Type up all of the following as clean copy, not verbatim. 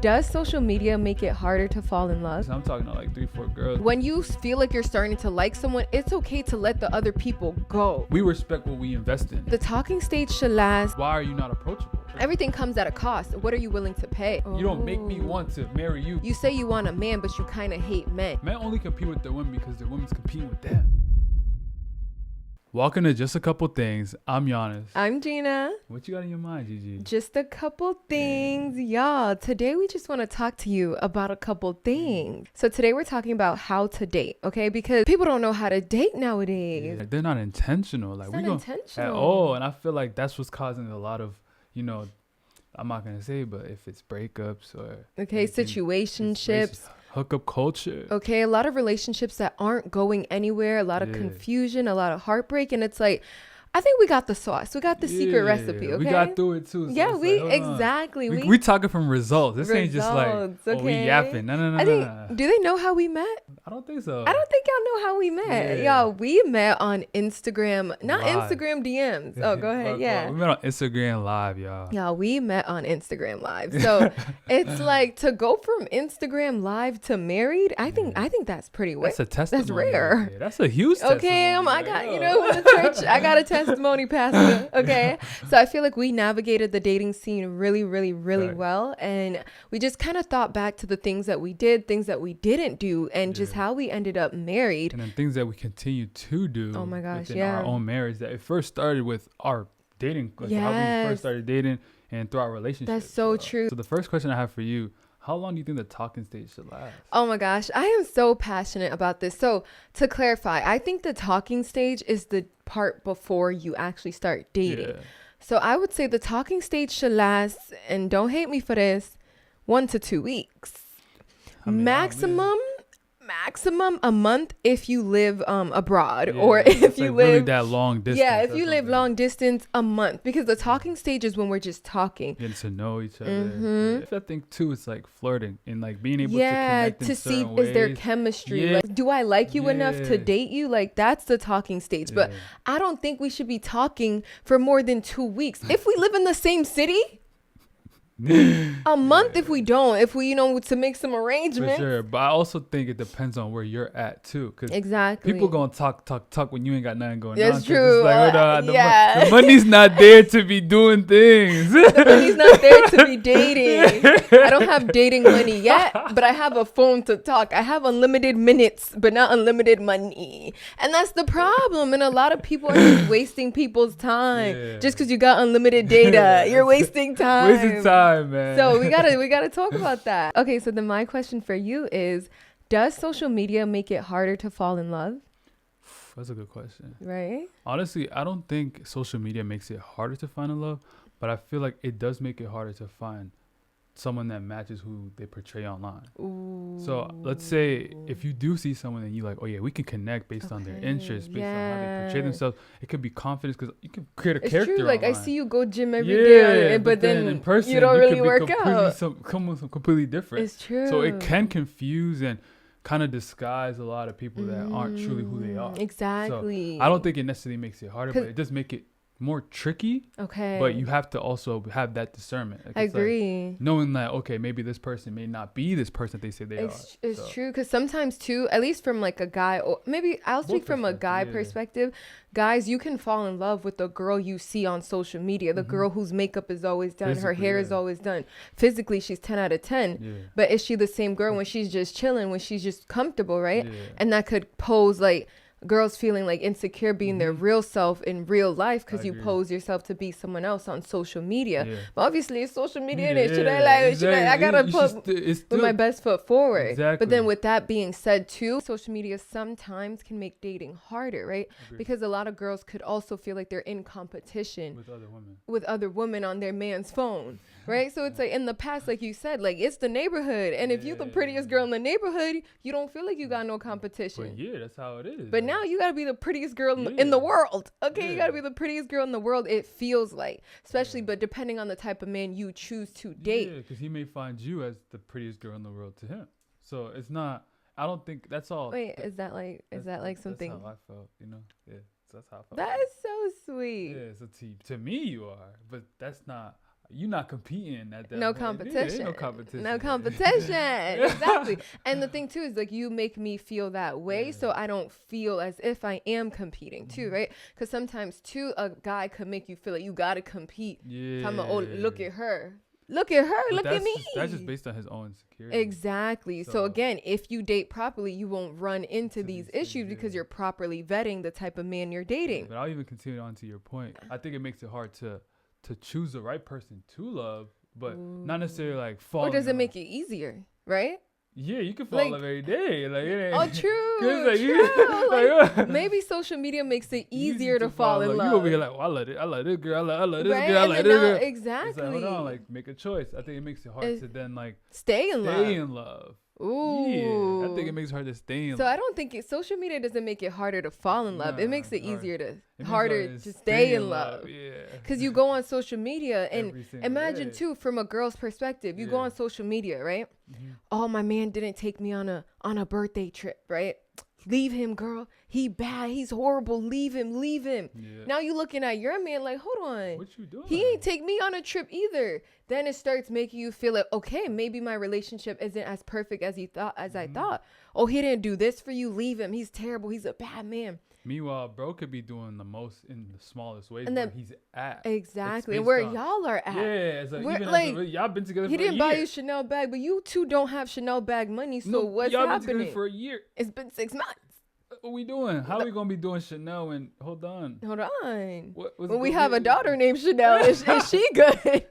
Does social media make it harder to fall in love? I'm talking to like 3-4 girls. When you feel like you're starting to like someone, it's okay to let the other people go. We respect what we invest in. The talking stage should last. Why are you not approachable? Everything comes at a cost. What are you willing to pay? You don't make me want to marry you. You say you want a man, but you kind of hate men. Men only compete with their women because their women's competing with them. Welcome to Just a Couple Things. I'm Yanis. I'm Gina. What you got in your mind, Gigi? Just a couple things, y'all. Today we just want to talk to you about a couple things. So today we're talking about how to date, okay? Because people don't know how to date nowadays. Yeah, they're not intentional. Like It's not intentional at all. And I feel like that's what's causing a lot of, I'm not gonna say, but if it's breakups or situationships, hookup culture. Okay, a lot of relationships that aren't going anywhere, a lot of confusion, a lot of heartbreak, and it's like, I think we got the sauce. We got the secret recipe, okay? We got through it too. So exactly. We talking from results. This ain't just like, we yapping. No. Do they know how we met? I don't think so. I don't think y'all know how we met. Y'all, we met on Instagram, not live. Instagram DMs. Oh, go ahead. Yeah. We met on Instagram Live, y'all. Y'all, we met on Instagram Live. So it's like to go from Instagram Live to married. I think that's pretty rare. That's a testimony. That's rare. Yeah, that's a huge testimony. Okay, I got, the church, I got a testimony, pastor. Okay. So I feel like we navigated the dating scene really well. And we just kind of thought back to the things that we did, things that we didn't do, and just how we ended up married. And then things that we continue to do. Oh my gosh, within our own marriage, that it first started with our dating, how we first started dating and through our relationship. That's so true. So the first question I have for you, how long do you think the talking stage should last? Oh my gosh, I am so passionate about this. So to clarify, I think the talking stage is the part before you actually start dating. Yeah. So I would say the talking stage should last, and don't hate me for this, 1 to 2 weeks. Maximum a month if you live abroad, or if you live really that long distance. Yeah, if you live long distance, a month, because the talking stage is when we're just talking, getting to know each other. I think too, it's like flirting and like being able to connect in see ways. Is there chemistry? Like, do I like you enough to date you? Like, that's the talking stage. But I don't think we should be talking for more than 2 weeks if we live in the same city. A month if we to make some arrangements. For sure, but I also think it depends on where you're at too, because exactly people gonna talk when you ain't got nothing going on. That's true. It's like, the money's not there to be doing things. The money's not there to be dating. I don't have dating money yet, but I have a phone to talk. I have unlimited minutes, but not unlimited money, and that's the problem. And a lot of people are just wasting people's time just because you got unlimited data. You're wasting time. Man. So we gotta talk about that. Okay, so then my question for you is, does social media make it harder to fall in love? That's a good question. Right? Honestly, I don't think social media makes it harder to find in love, but I feel like it does make it harder to find someone that matches who they portray online. Ooh. So let's say if you do see someone and you like, oh yeah, we can connect based on their interests, based on how they portray themselves. It could be confidence, because you can create a character. It's true. Like, online. I see you go gym every day, but then in person, you don't really work out. Come completely different. It's true. So it can confuse and kind of disguise a lot of people that aren't truly who they are. Exactly. So I don't think it necessarily makes it harder, but it does make it more tricky. Okay. But you have to also have that discernment. Like, I agree. like knowing that, okay, maybe this person may not be this person they say they are. It's true, because sometimes too, at least from like a guy, or maybe I'll speak from a guy perspective. Guys, you can fall in love with the girl you see on social media, the girl whose makeup is always done, her hair is always done. Physically, she's 10 out of 10. But is she the same girl when she's just chilling, when she's just comfortable, right? And that could pose like girls feeling like insecure being their real self in real life, because you pose yourself to be someone else on social media. But obviously it's social media, and I gotta put my best foot forward. Exactly. But then with that being said too, social media sometimes can make dating harder, right? Because a lot of girls could also feel like they're in competition with other women on their man's phone, right? So it's like in the past, like you said, like it's the neighborhood, and if you're the prettiest girl in the neighborhood, you don't feel like you got no competition. But that's how it is. But now you gotta be the prettiest girl in the world. Okay, you gotta be the prettiest girl in the world. It feels like, especially, but depending on the type of man you choose to date. Yeah, because he may find you as the prettiest girl in the world to him. So it's not. I don't think that's all. Wait, is that like something? That's how I felt. Yeah. So that's how I felt. That is so sweet. Yeah. So to me you are, but that's not. you're not competing at that no point. competition. Yeah, no competition. No competition. Exactly. And the thing too is like you make me feel that way, so I don't feel as if I am competing too, right? Because sometimes too a guy could make you feel like you gotta compete. Yeah. Oh, look at her. Look at her. Look at me. That's just based on his own insecurity. Exactly. So again, if you date properly, you won't run into these issues because you're properly vetting the type of man you're dating. But I'll even continue on to your point. I think it makes it hard to choose the right person to love, but not necessarily like fall. Or does it make it easier, right? Yeah, you can fall in love every day. Like, it ain't, true. Like, true. Like, maybe social media makes it easier to fall in love. You over here like, well, I love this girl. I love this right? girl. I love this girl. Exactly. It's like, hold on, like, make a choice. I think it makes it hard to then like stay in love. Ooh. Yeah, I think it makes it hard to stay in love. So I don't think social media doesn't make it harder to fall in love. It makes it easier harder to stay in love. Yeah. Because you go on social media and imagine too, from a girl's perspective, you go on social media, right? Oh, my man didn't take me on a birthday trip, right? Leave him, girl. He bad. He's horrible. Leave him. Yeah. Now you looking at your man like, hold on. What you doing? He ain't take me on a trip either. Then it starts making you feel like, okay, maybe my relationship isn't as perfect as I thought. Oh, he didn't do this for you. Leave him. He's terrible. He's a bad man. Meanwhile, bro could be doing the most in the smallest ways where he's at. Exactly. Where y'all are at. Yeah. It's like, y'all been together for a year. He didn't buy you Chanel bag, but you two don't have Chanel bag money. So what's happening? Y'all been together for a year. It's been 6 months. What we doing? How are we going to be doing Chanel and hold on. When we have a daughter named Chanel, is she good?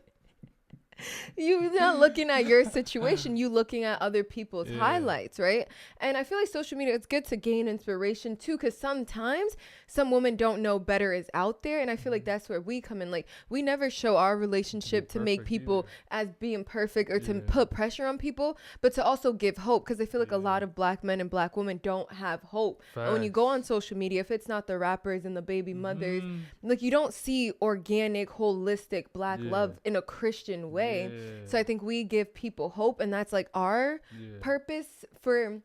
You're not looking at your situation. You looking at other people's highlights, right? And I feel like social media, it's good to gain inspiration too, because sometimes some women don't know better is out there. And I feel like that's where we come in. Like, we never show our relationship to make people as being perfect or to put pressure on people, but to also give hope. Because I feel like a lot of black men and black women don't have hope. Facts. And when you go on social media, if it's not the rappers and the baby mothers, like, you don't see organic, holistic black love in a Christian way. So I think we give people hope, and that's like our purpose for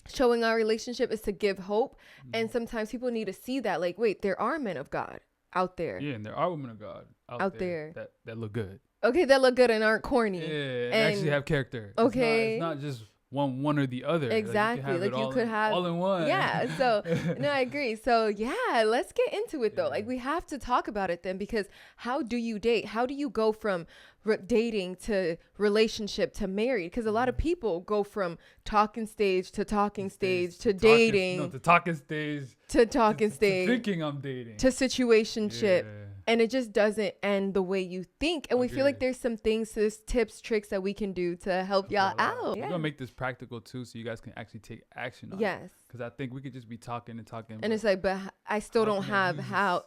showing our relationship is to give hope. And sometimes people need to see that, like, wait, there are men of God out there. Yeah, and there are women of God out there that look good. Okay, that look good and aren't corny. Yeah, and actually have character. Okay. It's not just one or the other. Exactly. Like you could have all in one. Yeah. So no, I agree. So yeah, let's get into it though. Like, we have to talk about it then, because how do you date? How do you go from dating to relationship to married? Because a lot of people go from talking stage to talking stage to dating. To talking stage. To talking stage. To thinking I'm dating. To situationship. Yeah. And it just doesn't end the way you think. And we feel like there's some things, tips, tricks that we can do to help y'all out. We're going to make this practical too, so you guys can actually take action on it. Because I think we could just be talking. And it's like, but I still don't have how.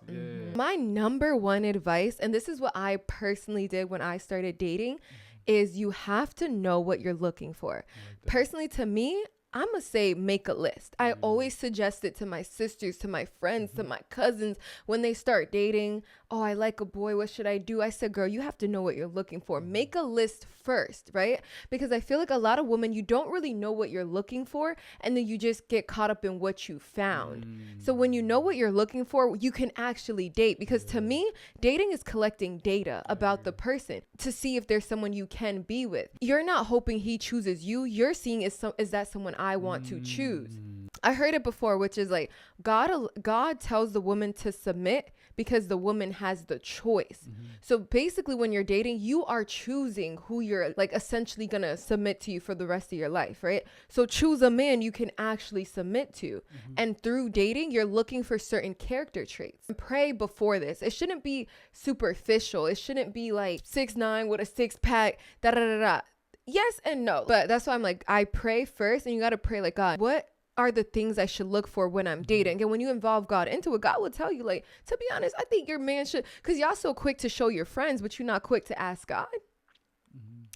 My number one advice, and this is what I personally did when I started dating, is you have to know what you're looking for. Personally, to me, I'm going to say make a list. I always suggest it to my sisters, to my friends, to my cousins when they start dating. Oh, I like a boy. What should I do? I said, girl, you have to know what you're looking for. Make a list first, right? Because I feel like a lot of women, you don't really know what you're looking for, and then you just get caught up in what you found. So when you know what you're looking for, you can actually date. Because to me, dating is collecting data about the person to see if there's someone you can be with. You're not hoping he chooses you. You're seeing is that someone I want to choose. I heard it before, which is like God tells the woman to submit because the woman has the choice. So basically, when you're dating, you are choosing who you're like essentially gonna submit to you for the rest of your life, right? So choose a man you can actually submit to. And through dating, you're looking for certain character traits. Pray before this. It shouldn't be superficial. It shouldn't be like 6'9" with a 6-pack, da da da da. Yes and no. But that's why I'm like, I pray first, and you got to pray like, God, what are the things I should look for when I'm dating? And when you involve God into it, God will tell you, like, to be honest, I think your man should, because y'all so quick to show your friends, but you're not quick to ask God.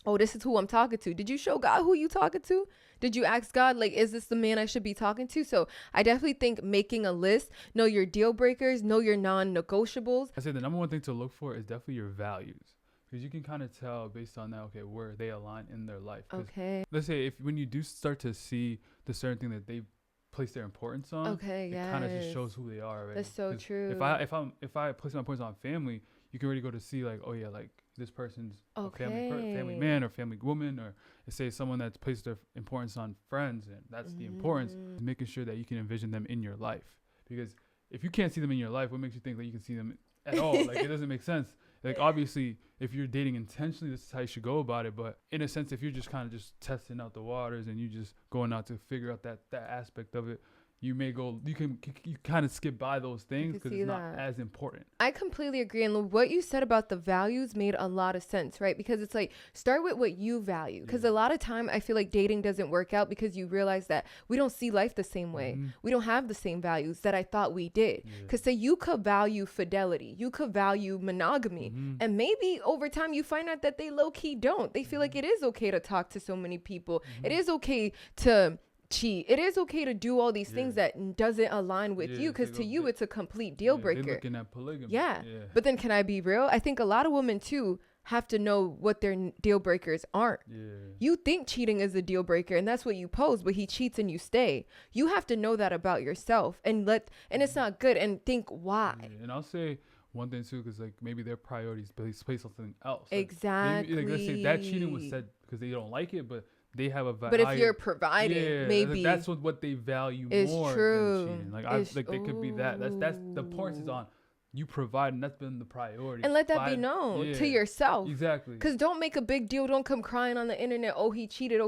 Oh, this is who I'm talking to. Did you show God who you talking to? Did you ask God, like, is this the man I should be talking to? So I definitely think making a list, know your deal breakers, know your non-negotiables. I say the number one thing to look for is definitely your values. Because you can kind of tell based on that, okay, where they align in their life. Okay. Let's say when you do start to see the certain thing that they place their importance on, it kind of just shows who they are. Right? That's so true. If I place my importance on family, you can already go to see like, oh yeah, like this person's a family man or family woman, or say someone that's placed their importance on friends, and that's the importance, making sure that you can envision them in your life. Because if you can't see them in your life, what makes you think that you can see them at all? Like, it doesn't make sense. Like, obviously, if you're dating intentionally, this is how you should go about it. But in a sense, if you're just kind of just testing out the waters and you just going out to figure out that aspect of it, you kind of skip by those things because it's not as important. I completely agree. And what you said about the values made a lot of sense, right? Because it's like, start with what you value. Because a lot of time I feel like dating doesn't work out because you realize that we don't see life the same way. We don't have the same values that I thought we did. Because say you could value fidelity, you could value monogamy, and maybe over time you find out that they low-key don't. They feel like it is okay to talk to so many people. It is okay to cheat. It is okay to do all these things that doesn't align with you, because to you it's a complete deal breaker. They're looking at polygamy. But then, can I be real? I think a lot of women too have to know what their deal breakers aren't. You think cheating is a deal breaker and that's what you pose, but he cheats and you stay. You have to know that about yourself and it's not good, and think why. And I'll say one thing too, because like maybe their priorities place something else. Exactly. Like, let's say that cheating was said because they don't like it, but they have a but if you're providing, maybe that's what they value more than cheating. Like they could be that. That's the importance is on you provide, and that's been the priority. And let that be known to yourself. Exactly. Because don't make a big deal. Don't come crying on the internet. Oh, he cheated.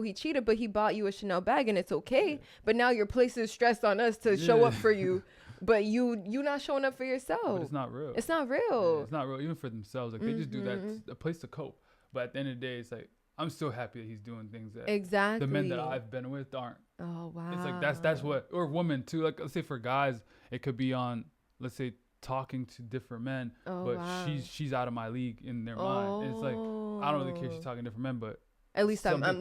But he bought you a Chanel bag and it's okay. But now you're placing stress on us to show up for you. But you not showing up for yourself. But it's not real. It's not real. It's not real even for themselves. Like they just do that, a place to cope. But at the end of the day, it's like, I'm still happy that he's doing things that the men that I've been with aren't. Oh, wow. It's like that's what, or women too. Like, let's say for guys, it could be on, let's say, talking to different men, but she's out of my league in their mind. And it's like, I don't really care if she's talking to different men, but At least I'm one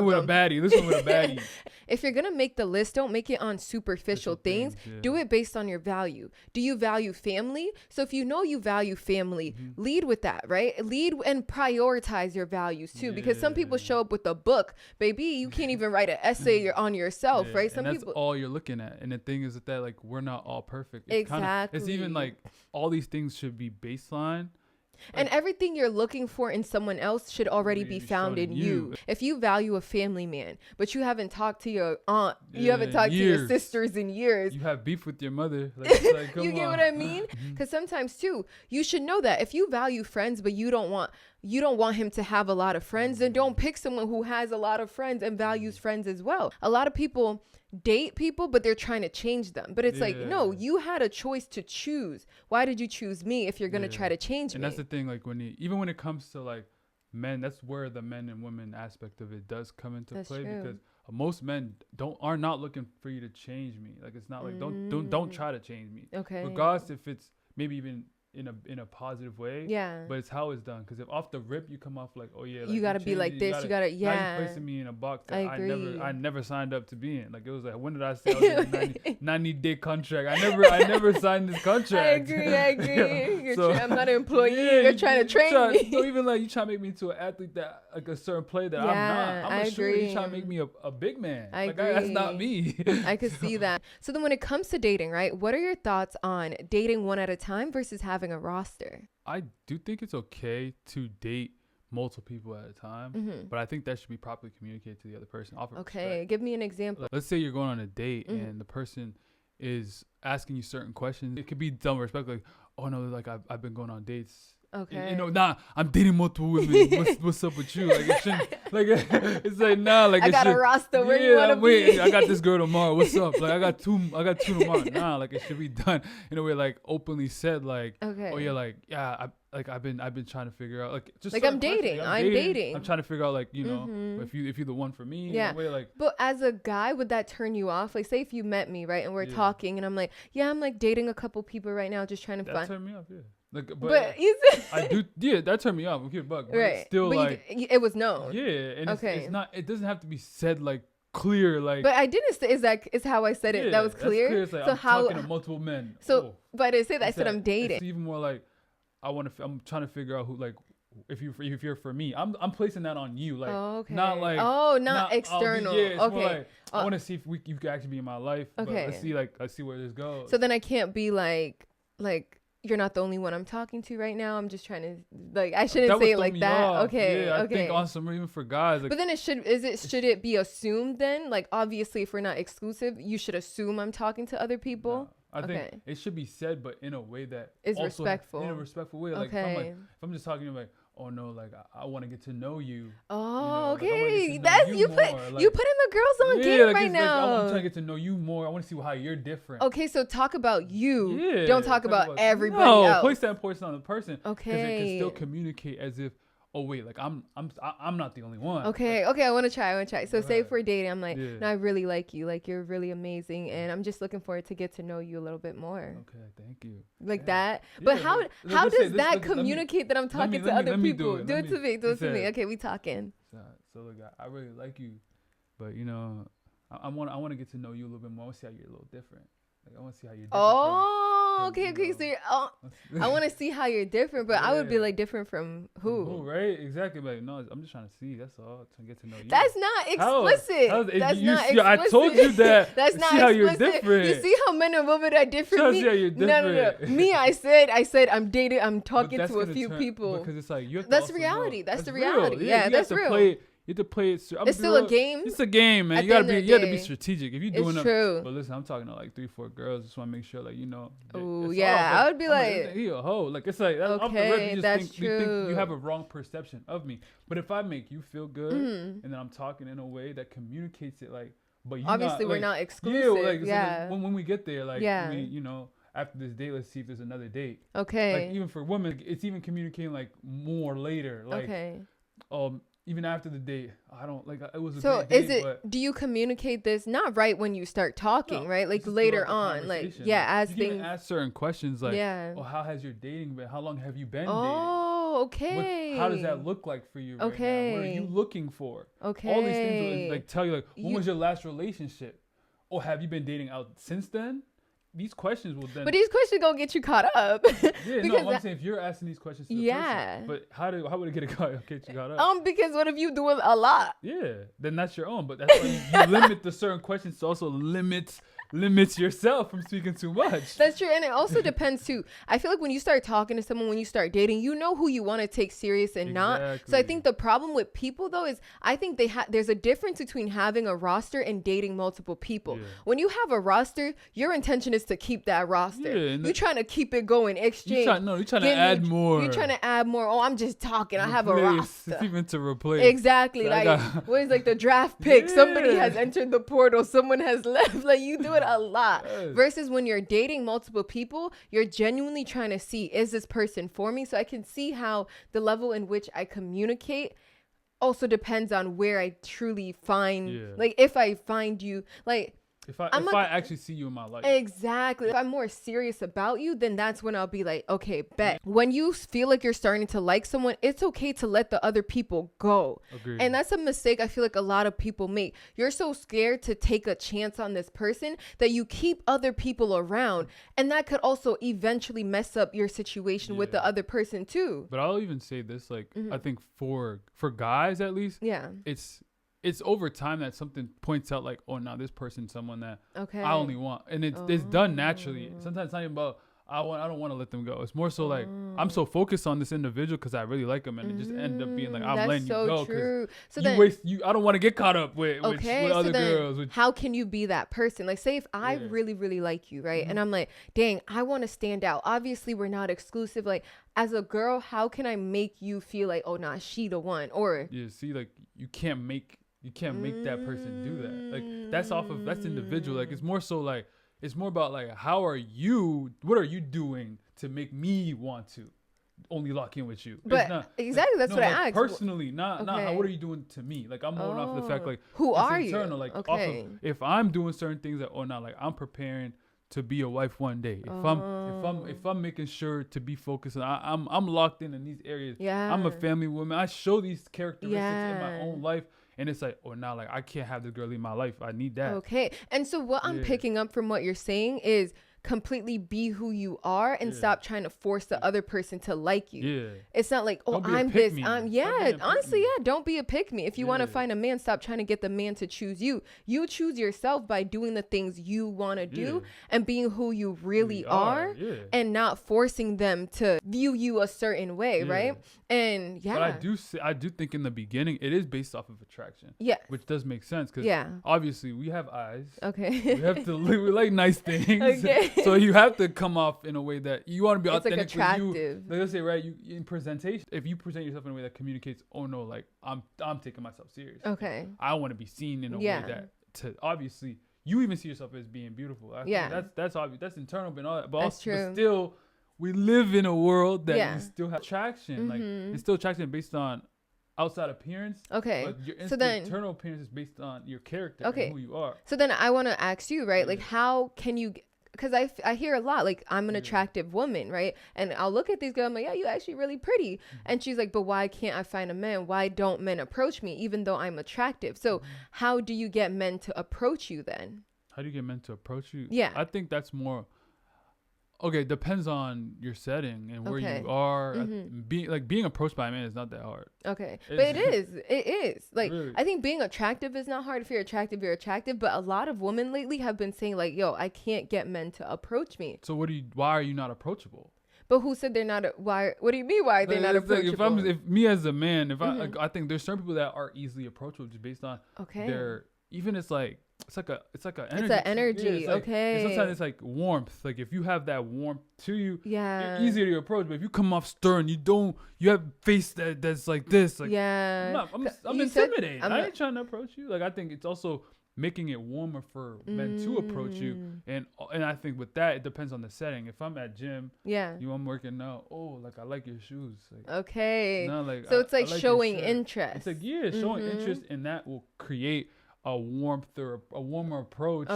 with a baddie. This one with a baddie. If you're gonna make the list, don't make it on superficial things. Do it based on your value. Do you value family? So if you know you value family, lead with that, right? Lead and prioritize your values too, because some people show up with a book, baby. You can't even write an essay on yourself, right? Some and that's people all you're looking at. And the thing is that like we're not all perfect. It's exactly. It's even like all these things should be baseline. And everything you're looking for in someone else should already be found in you. If you value a family man, but you haven't talked to your aunt, you haven't talked to your sisters in years. You have beef with your mother. Like, you get what I mean? Because sometimes too, you should know that if you value friends, but you don't want him to have a lot of friends, then don't pick someone who has a lot of friends and values friends as well. A lot of people date people, but they're trying to change them. But it's like, no, you had a choice to choose. Why did you choose me if you're going to try to change me? And that's the thing, like even when it comes to like men, that's where the men and women aspect of it does come into play. True. Because most men are not looking for you to change me. Like, it's not like, don't try to change me. Okay. Regardless if it's maybe even in a positive way, but it's how it's done. Because if off the rip you come off like, oh yeah, like, you gotta be like this, you gotta now you're placing me in a box that I never signed up to be in. Like, it was like, when did I say I was in a 90-day contract? I never signed this contract. I agree. I'm not an employee. You're trying to train me. So even like you trying to make me into an athlete that like a certain player that I'm not. I'm sure you trying to make me a big man. I agree. That's not me. I could see that. So then when it comes to dating, right, what are your thoughts on dating one at a time versus having a roster? I do think it's okay to date multiple people at a time, but I think that should be properly communicated to the other person. Okay, give me an example. Let's say you're going on a date and the person is asking you certain questions. It could be dumb respect, like, oh no, like I've been going on dates. Okay. I'm dating multiple women. What's up with you? Like, it shouldn't, like, it's like, nah, like, I got a roster where you want to be. I got this girl tomorrow. What's up? Like, I got two tomorrow. Nah, like, it should be done in a way, like, openly said, like, oh yeah, like, yeah, I've been trying to figure out, like, just like I'm dating. I'm trying to figure out, like, you know, if you're the one for me. Yeah. In a way, like, but as a guy, would that turn you off? Like, say if you met me, right, and we're talking, and I'm like, yeah, I'm like dating a couple people right now, just trying to find. That turned me off. Yeah. Like, but I do, that turned me off. Okay, but right. Still, but like, it was known. Yeah, and it's not. It doesn't have to be said like clear, like. But I didn't say is how I said it. Yeah, that was clear. That's clear. It's like, so I'm talking to multiple men. So, but I didn't say that. I said I'm dating. It's even more like, I'm trying to figure out who, like, if you're for me, I'm placing that on you, like, not like, not external. It's more like, I want to see if you could actually be in my life. Okay. But let's see where this goes. So then I can't be like you're not the only one I'm talking to right now. I'm just trying to, like, I shouldn't say it like that. Off. Okay. Yeah, okay. I think on some, even for guys. Like, but then should it be assumed then? Like, obviously, if we're not exclusive, you should assume I'm talking to other people. No, I think it should be said, but in a way that is respectful. In a respectful way. Like, if I'm just talking to you, like, oh no, like I want to get to know you. Oh, okay. That's you put in the girls on game right now. I'm trying to get to know you more. I want to see how you're different. Okay, so talk about you. Yeah, don't talk about everybody else. No, place that importance on the person. Okay. Because it can still communicate as if, oh wait, like I'm not the only one. Okay, like, I want to try. So say if we're dating, I'm like, no, I really like you. Like, you're really amazing, and I'm just looking forward to get to know you a little bit more. Okay, thank you. Like that. But how does that communicate that I'm talking to other people? Do it to me. Okay, we talking. So look, I really like you, but you know, I want to get to know you a little bit more. I want to see how you're a little different. Like, I want to see how you're different. Okay. So I want to see how you're different, but I would be like, different from who? Right? Exactly. Like, no, I'm just trying to see. That's all. To get to know you. That's not explicit. That's not explicit. I told you that. That's not explicit. How you're different. You see how men and women are different. Yeah, you're different. No. Me, I said I'm dating. I'm talking to a few people. Because it's like you. That's reality. That's the reality. Yeah, that's real. You have to play it. It's still a game. It's a game, man. You have to be strategic. If you're doing it, true. But listen, I'm talking to like 3-4 girls. Just want to make sure, like, you know. Oh yeah, I would be like, he a hoe. Like, it's like, okay, that's true. You think you have a wrong perception of me. But if I make you feel good, and then I'm talking in a way that communicates it, like, but you obviously we're not exclusive. So when we get there, like, we, you know. After this date, let's see if there's another date. Okay. Like, even for women, it's even communicating like more later. Like, even after the date, I don't like. It was a so. Date, is it? Do you communicate this not right when you start talking, right? Like later on, like as you things. Can ask certain questions, like, oh, how has your dating been? How long have you been dating? Oh, okay. How does that look like for you? Right now? What are you looking for? Okay. All these things will, like, tell you, like, when was your last relationship? Oh, have you been dating out since then? These questions will then. But these questions gonna get you caught up. Yeah, no, I'm saying if you're asking these questions to the person, but how would it get you caught up? Because what if you do it a lot? Yeah, then that's your own. But that's why you limit the certain questions to also limits yourself from speaking too much. That's true, and it also depends too. I feel like when you start talking to someone, when you start dating, you know who you want to take serious and not. So I think the problem with people though is I think there's a difference between having a roster and dating multiple people. Yeah. When you have a roster, your intention is to keep that roster. Yeah, you're trying to keep it going. Exchange. You're trying to add more. You're trying to add more. Oh, I'm just talking. I have a roster. It's even to replace. Exactly. So like what is like the draft pick? Yeah. Somebody has entered the portal. Someone has left. Like you do it a lot. Yes. Versus when you're dating multiple people, you're genuinely trying to see, is this person for me? So I can see how the level in which I communicate also depends on where I truly find, like if I find you, like if I actually see you in my life. Exactly. If I'm more serious about you, then that's when I'll be like, okay, bet. When you feel like you're starting to like someone, it's okay to let the other people go. Agreed. And that's a mistake I feel like a lot of people make. You're so scared to take a chance on this person that you keep other people around. And that could also eventually mess up your situation with the other person too. But I'll even say this, like, I think for guys at least, it's over time that something points out like, oh, now this person's someone that I only want. And it's done naturally. Sometimes it's not even about, I don't want to let them go. It's more so like, I'm so focused on this individual because I really like them. And it just ended up being like, I'm letting you go. True. So I don't want to get caught up with other girls. How can you be that person? Like, say if I really, really like you, right? And I'm like, dang, I want to stand out. Obviously, we're not exclusive. Like, as a girl, how can I make you feel like, oh, nah, she the one? Or see, like, you can't make that person do that. Like, that's individual. Like, it's more so like, it's more about like, what are you doing to make me want to only lock in with you? But that's what I asked. Personally, not how, what are you doing to me? Like, I'm going off the fact, like, who are internal, you? Like, off of, if I'm doing certain things that, like, I'm preparing to be a wife one day. If I'm making sure to be focused on, I'm locked in these areas. Yeah. I'm a family woman. I show these characteristics in my own life. And it's like, oh, now, like, I can't have this girl in my life. I need that. Okay. And so what I'm picking up from what you're saying is completely be who you are and stop trying to force the other person to like you. Yeah. It's not like, oh, I'm this, honestly, don't be a pick me. If you want to find a man, stop trying to get the man to choose you. You choose yourself by doing the things you want to do and being who you really are and not forcing them to view you a certain way, right? And but I do think in the beginning it is based off of attraction. Yeah. Which does make sense because obviously we have eyes. Okay. We have to we like nice things. Okay. So you have to come off in a way that you want to be authentic. It's like attractive. Like, let's say, right, you in presentation, if you present yourself in a way that communicates, oh no, like I'm taking myself serious. Okay. I want to be seen in a way that to obviously you even see yourself as being beautiful. That's obvious. That's internal, but still we live in a world that you still have attraction. Like it's still attraction based on outside appearance. Okay. But your internal appearance is based on your character and who you are. So then I want to ask you, right? Like how can you, because I hear a lot, like I'm an attractive woman, right? And I'll look at these girls, I'm like, yeah, you're actually really pretty. And she's like, but why can't I find a man? Why don't men approach me even though I'm attractive? So how do you get men to approach you then? How do you get men to approach you? Yeah. I think that's more... Okay, depends on your setting and where you are. Being approached by a man is not that hard. Okay, but it is. Like, really? I think being attractive is not hard. If you're attractive, you're attractive. But a lot of women lately have been saying like, yo, I can't get men to approach me. So why are you not approachable? But who said they're not? Why? What do you mean? Why are they not approachable? Like if me as a man, I think there's certain people that are easily approachable just based on their, even it's like an energy. It's an energy. Sometimes it's like warmth. Like if you have that warmth to you, you're easier to approach. But if you come off stern, you have face that's like this. Like I'm intimidated. I ain't trying to approach you. Like I think it's also making it warmer for men to approach you. And I think with that, it depends on the setting. If I'm at gym, I'm working now. Oh, like I like your shoes. Like, so it's like showing interest. It's like showing interest, and that will create a warmth or a warmer approach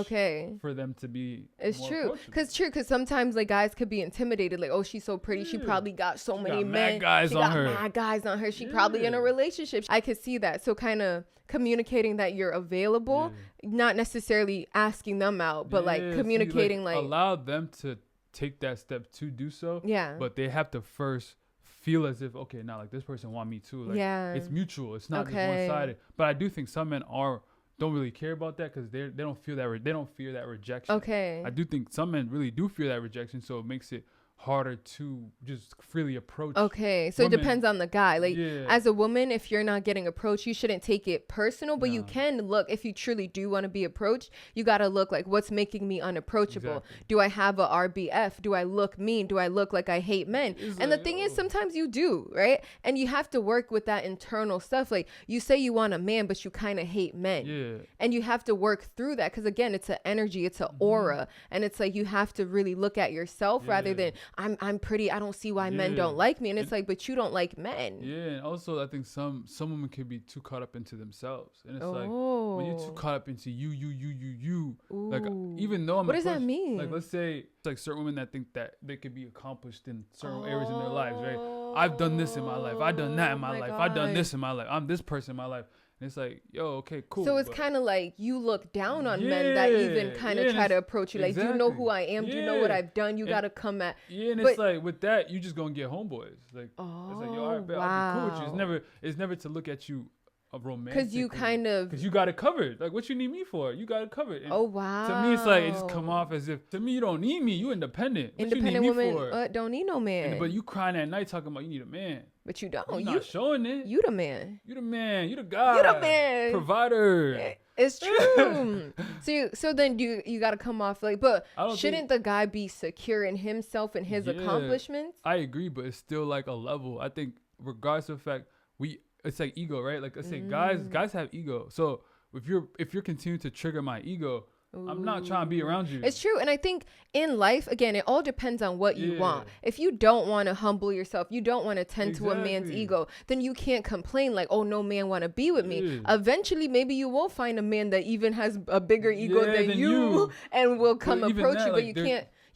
for them to be. It's true because sometimes like guys could be intimidated, like, oh, she's so pretty, she probably got so many men, mad guys on her, she probably in a relationship. I could see that. So kind of communicating that you're available, not necessarily asking them out, but like communicating, like allow them to take that step to do so, but they have to first feel as if, okay, now like this person want me too, like it's mutual, it's not just one-sided. But I do think some men don't really care about that because they don't feel that they don't fear that rejection. I do think some men really do fear that rejection, so it makes it harder to just freely approach. So women. It depends on the guy. Like as a woman, if you're not getting approached, you shouldn't take it personal, but you can look, if you truly do want to be approached, you got to look like, what's making me unapproachable? Do I have a RBF? Do I look mean? Do I look like I hate men? And the thing is, sometimes you do, right? And you have to work with that internal stuff. Like you say you want a man, but you kind of hate men. And you have to work through that because again, it's an energy, it's an aura. And it's like you have to really look at yourself rather than I'm pretty, I don't see why men don't like me. And it's like, but you don't like men. And also I think some women can be too caught up into themselves. And it's like when you're too caught up into you, like even though what does that mean? Like let's say it's like certain women that think that they could be accomplished in certain areas in their lives, right? I've done this in my life, I've done that in my life, I've done this in my life, I'm this person in my life. And it's like, yo, okay, cool. So it's kind of like you look down on men that even kind of try to approach you. Like, do you know who I am? Do you know what I've done? You got to come at. And it's like with that, you just going to get homeboys. Like, it's like, yo, all right, bet, I'll be cool with you. It's never to look at you romantic. Because you because you got it covered. Like, what you need me for? You got it covered. And to me, it's like, it just come off as if, to me, you don't need me. You independent. Independent women don't need no man. But you crying at night talking about you need a man. But you don't. You're not showing it. You the man. You the man. You the guy. You the man. Provider. It's true. so then you got to come off like, but shouldn't the guy be secure in himself and his accomplishments? I agree, but it's still like a level. I think regardless of the fact it's like ego, right? Like I say, guys have ego. So if you're continuing to trigger my ego, I'm not trying to be around you. It's true. And I think in life, again, it all depends on what you want. If you don't want to humble yourself, you don't want to tend to a man's ego, then you can't complain like, oh, no man want to be with me. Eventually, maybe you will find a man that even has a bigger ego than you and will come approach you, but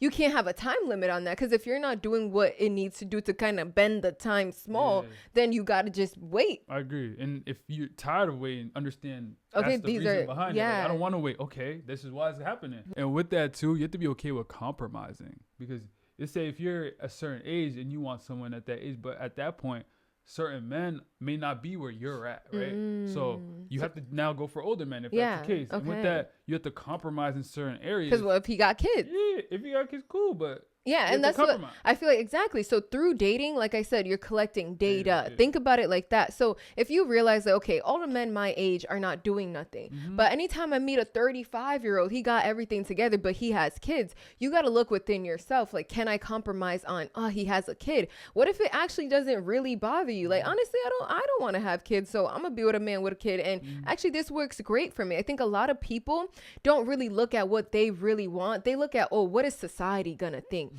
you can't have a time limit on that, because if you're not doing what it needs to do to kind of bend the time small, then you got to just wait. I agree. And if you're tired of waiting, understand that's the reason behind it. Like, I don't want to wait. Okay, this is why it's happening. And with that too, you have to be okay with compromising, because let's say if you're a certain age and you want someone at that age, but at that point, certain men may not be where you're at, right? So you have to now go for older men if that's the case. And with that, you have to compromise in certain areas. Because what if he got kids? Yeah, if he got kids, cool, but yeah, and that's what I feel like. Exactly. So through dating, like I said, you're collecting data. Yeah. Think about it like that. So if you realize that, okay, all the men my age are not doing nothing, but anytime I meet a 35-year-old, he got everything together, but he has kids, you got to look within yourself. Like, can I compromise on, he has a kid? What if it actually doesn't really bother you? Like, honestly, I don't want to have kids, so I'm going to be with a man with a kid. And actually, this works great for me. I think a lot of people don't really look at what they really want. They look at, what is society going to think?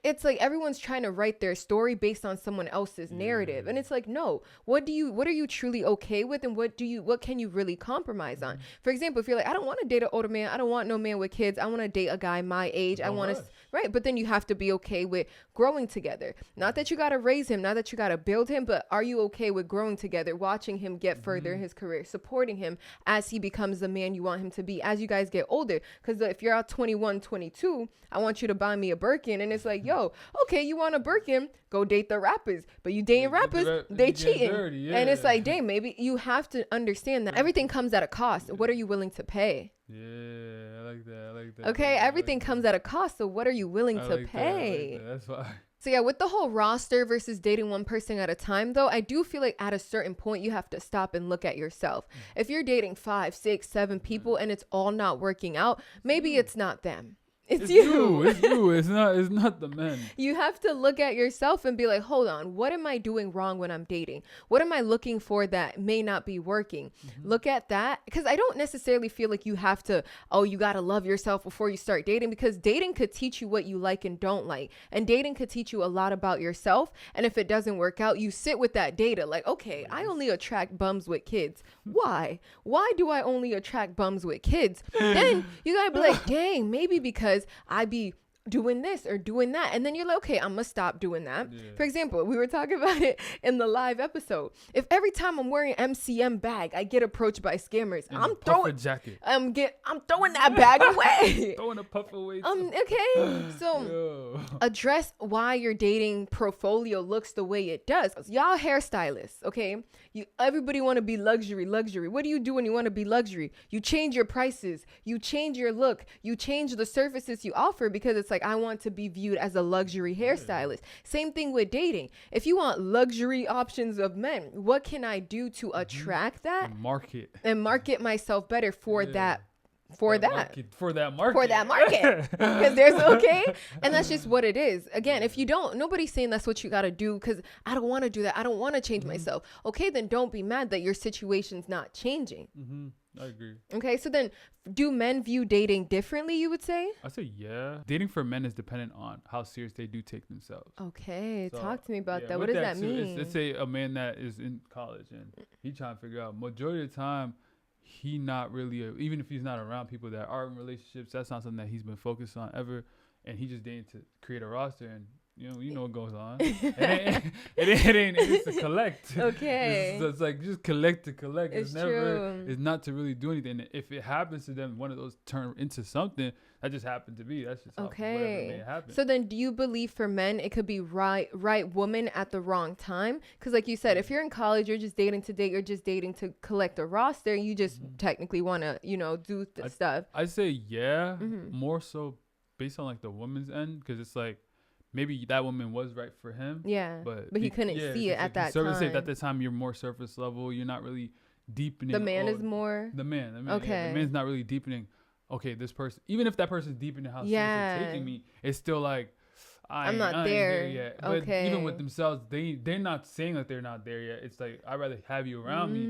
It's like everyone's trying to write their story based on someone else's narrative. And it's like, no, what are you truly okay with? And what can you really compromise on? For example, if you're like, I don't want to date an older man. I don't want no man with kids. I want to date a guy my age. I want to, right. But then you have to be okay with growing together. Not that you got to raise him, not that you got to build him, but are you okay with growing together, watching him get further in his career, supporting him as he becomes the man you want him to be as you guys get older? Because if you're out 21, 22, I want you to buy me a Birkin. And it's like, yo, okay, you want a Birkin, go date the rappers. But you dating rappers, they cheating. Dirty, and it's like, dang, maybe you have to understand that everything comes at a cost. What are you willing to pay? Yeah, I like that. Okay, everything comes at a cost. So what are you willing to pay? That's why. So yeah, with the whole roster versus dating one person at a time, though, I do feel like at a certain point you have to stop and look at yourself. If you're dating 5, 6, 7 people and it's all not working out, maybe it's not them. It's you. It's you. It's not the men. You have to look at yourself and be like, hold on, what am I doing wrong when I'm dating? What am I looking for that may not be working? Look at that. Because I don't necessarily feel like you have to, you got to love yourself before you start dating, because dating could teach you what you like and don't like. And dating could teach you a lot about yourself. And if it doesn't work out, you sit with that data like, okay, I only attract bums with kids. Why? Why do I only attract bums with kids? Then you got to be like, dang, maybe because I be doing this or doing that, and then you're like, okay, I'm gonna stop doing that. For example, we were talking about it in the live episode. If every time I'm wearing MCM bag I get approached by scammers, I'm throwing that bag away. Throwing a puff away. Okay, so address why your dating portfolio looks the way it does. Y'all hairstylists, okay, everybody want to be luxury. What do you do when you want to be luxury? You change your prices, you change your look, you change the services you offer, because it's like, I want to be viewed as a luxury hairstylist. Same thing with dating. If you want luxury options of men, what can I do to attract that and market myself better for that market, because there's and that's just what it is. Again, if you don't, nobody's saying that's what you got to do, because I don't want to do that, I don't want to change myself. Okay, then don't be mad that your situation's not changing. I agree. Okay, so then do men view dating differently, you would say? I say yeah. Dating for men is dependent on how serious they do take themselves. Okay, so, talk to me about that. What does that mean? Let's say a man that is in college and he trying to figure out, majority of the time, he not really, even if he's not around people that are in relationships, that's not something that he's been focused on ever. And he just dating to create a roster, and you know what goes on. It's to collect. Okay. It's like just collect to collect. It's true. It's not to really do anything. If it happens to them, one of those turn into something, that just happened to be. That's just whatever may happen. So then do you believe for men it could be right woman at the wrong time? Because like you said, if you're in college, you're just dating to date, you're just dating to collect a roster, you just technically want to, do stuff. I say more so based on like the woman's end, because it's like, maybe that woman was right for him. Yeah. But he couldn't see it at that time. At that time, you're more surface level. You're not really deepening. The man is more. The man. Okay. Yeah, the man's not really deepening. Okay, this person, even if that person's deepening how serious they're taking me, it's still like, I'm not there yet. But even with themselves, they're not saying that they're not there yet. It's like, I'd rather have you around me,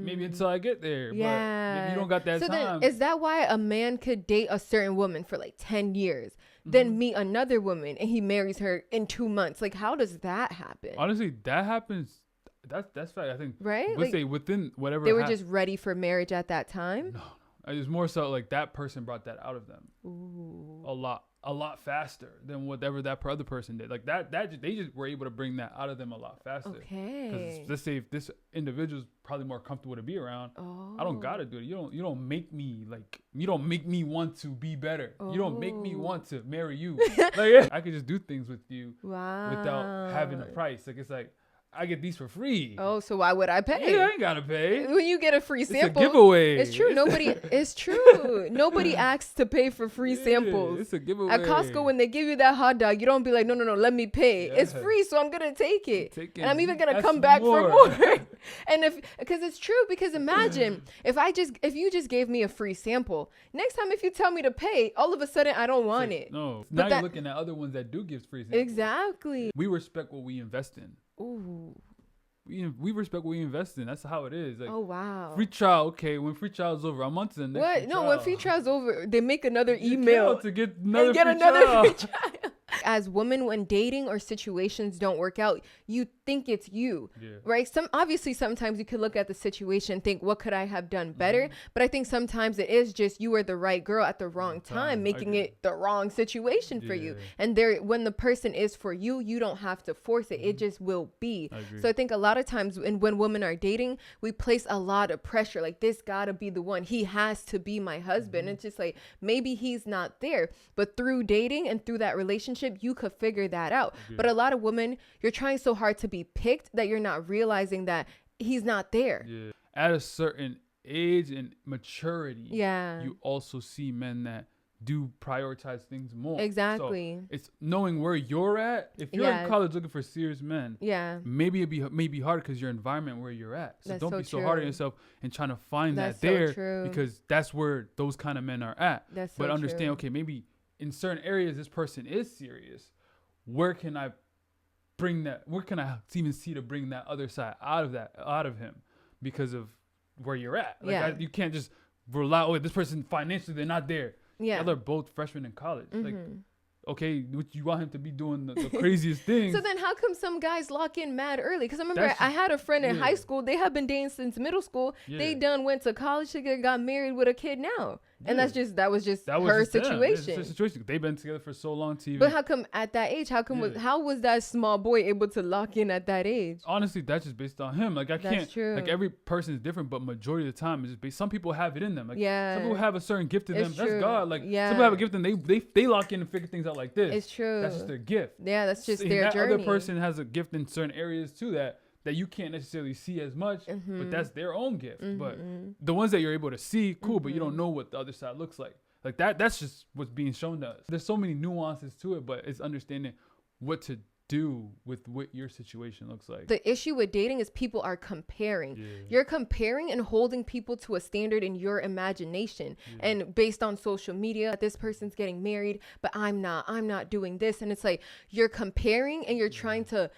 maybe until I get there. Yeah. But if you don't got that time. Then, is that why a man could date a certain woman for like 10 years, then meet another woman and he marries her in 2 months? Like, how does that happen? Honestly, that happens. That's fact. I think. Right? Let's say within whatever. They were just ready for marriage at that time? No. It's more so like that person brought that out of them. Ooh. A lot. a lot faster than whatever that other person did. Like they just were able to bring that out of them a lot faster. Okay. Because let's say if this individual is probably more comfortable to be around, I don't gotta do it. You don't make me want to be better. You don't make me want to marry you. Like I could just do things with you without having a price. Like it's like I get these for free. Oh, so why would I pay? Yeah, I ain't gotta pay. When you get a free sample, it's a giveaway. It's true. It's true. Nobody asks to pay for free samples. It's a giveaway. At Costco, when they give you that hot dog, you don't be like, no, let me pay. Yeah. It's free, so I'm gonna take it, and I'm even gonna That's come back more. for more. And because it's true, because imagine if you just gave me a free sample, next time if you tell me to pay, all of a sudden I don't want it. No, now you're looking at other ones that do give free samples. Exactly. We respect what we invest in. Ooh. We respect what we invest in. That's how it is. Like, oh wow. Free trial. Okay, when free trial is over, I'm on to the next. What? No, when free trial's over, they make another You email to get another free trial. As women, when dating or situations don't work out, you think it's you, right? Obviously sometimes you could look at the situation and think, what could I have done better? But I think sometimes it is just you were the right girl at the wrong time, making it the wrong situation for you. And when the person is for you, you don't have to force it. It just will be. So I think a lot of times when women are dating, we place a lot of pressure. Like, this gotta be the one. He has to be my husband. It's just like, maybe he's not there. But through dating and through that relationship, you could figure that out. But a lot of women, you're trying so hard to be picked that you're not realizing that he's not there. At a certain age and maturity, you also see men that do prioritize things more. Exactly. So it's knowing where you're at. If you're in college looking for serious men, maybe it may be hard because your environment where you're at. So don't be so hard on yourself and trying to find that there, because that's where those kind of men are at. But understand, okay, maybe in certain areas this person is serious. Where can I bring that? Where can I even see to bring that other side out of him because of where you're at? Like you can't just rely. Oh, this person financially they're not there. Yeah, they're both freshmen in college. Like, okay, you want him to be doing the craziest things. So then how come some guys lock in mad early? Because I remember I had a friend in high school. They have been dating since middle school. They went to college together, got married with a kid now. And that was just her situation. It's a situation. They've been together for so long to even. But how come at that age? How was that small boy able to lock in at that age? Honestly, that's just based on him. Like, I can't. That's true. Like, every person is different, but majority of the time it's just based. Some people have it in them. Like, some people have a certain gift to them. True. That's God. Like, some people have a gift and they lock in and figure things out like this. It's true. That's just their gift. Yeah, that's just their journey. Other person has a gift in certain areas too that you can't necessarily see as much, but that's their own gift. But the ones that you're able to see, cool, but you don't know what the other side looks like. Like that's just what's being shown to us. There's so many nuances to it, but it's understanding what to do with what your situation looks like. The issue with dating is people are comparing. You're comparing and holding people to a standard in your imagination and based on social media. This person's getting married, but I'm not doing this. And it's like you're comparing and you're trying to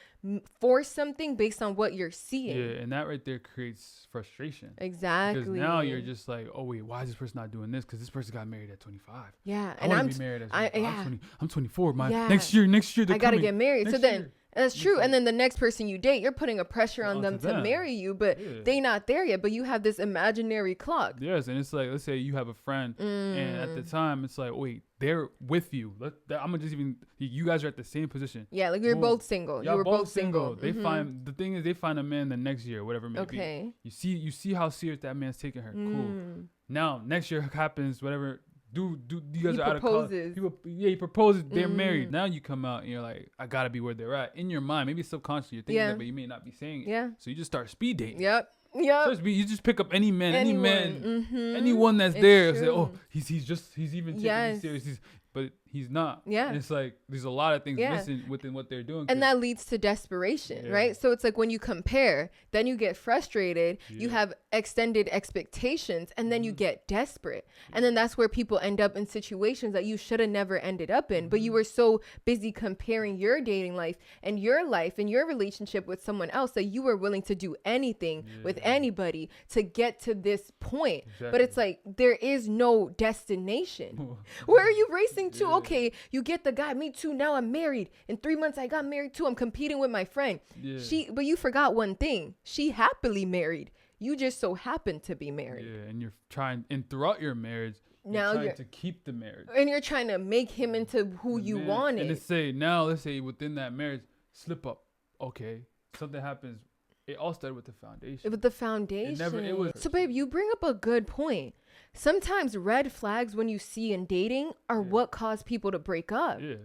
force something based on what you're seeing. And that right there creates frustration. Exactly. Because now you're just like, oh wait, why is this person not doing this? Because this person got married at 25. Yeah, and I'm married at 25. I'm 24. Next year I gotta get married. So then that's true. And then the next person you date, you're putting a pressure on them to marry you, but they not there yet. But you have this imaginary clock. Yes, and it's like, let's say you have a friend, and at the time it's like, wait, they're with you. I'm gonna just you guys are at the same position. Yeah, like you're both single. You were both single. They find they find a man the next year, whatever it may be. You see how serious that man's taking her. Cool. Now next year happens, whatever. You guys are out of college. He proposes. They're married. Now you come out and you're like, I gotta be where they're at. In your mind, maybe subconsciously you're thinking that, but you may not be saying it. Yeah. So you just start speed dating. Yep. So you just pick up anyone that's there. Say, oh, he's even taking me serious. But he's not. Yeah. And it's like there's a lot of things missing within what they're doing. And that leads to desperation, right? So it's like when you compare, then you get frustrated, you have extended expectations, and then you get desperate. And then that's where people end up in situations that you should have never ended up in. But you were so busy comparing your dating life and your relationship with someone else that you were willing to do anything with anybody to get to this point. Exactly. But it's like there is no destination. Where are you racing to? Okay, you get the guy. Me too. Now I'm married. In 3 months I got married too. I'm competing with my friend. But you forgot one thing. She happily married. You just so happen to be married. Yeah, and you're trying, and throughout your marriage, now you're trying to keep the marriage. And you're trying to make him into who you wanted. And let's say within that marriage, slip up. Okay, something happens. It all started with the foundation. With the foundation. So, babe, you bring up a good point. Sometimes red flags when you see in dating are what cause people to break up. Yeah.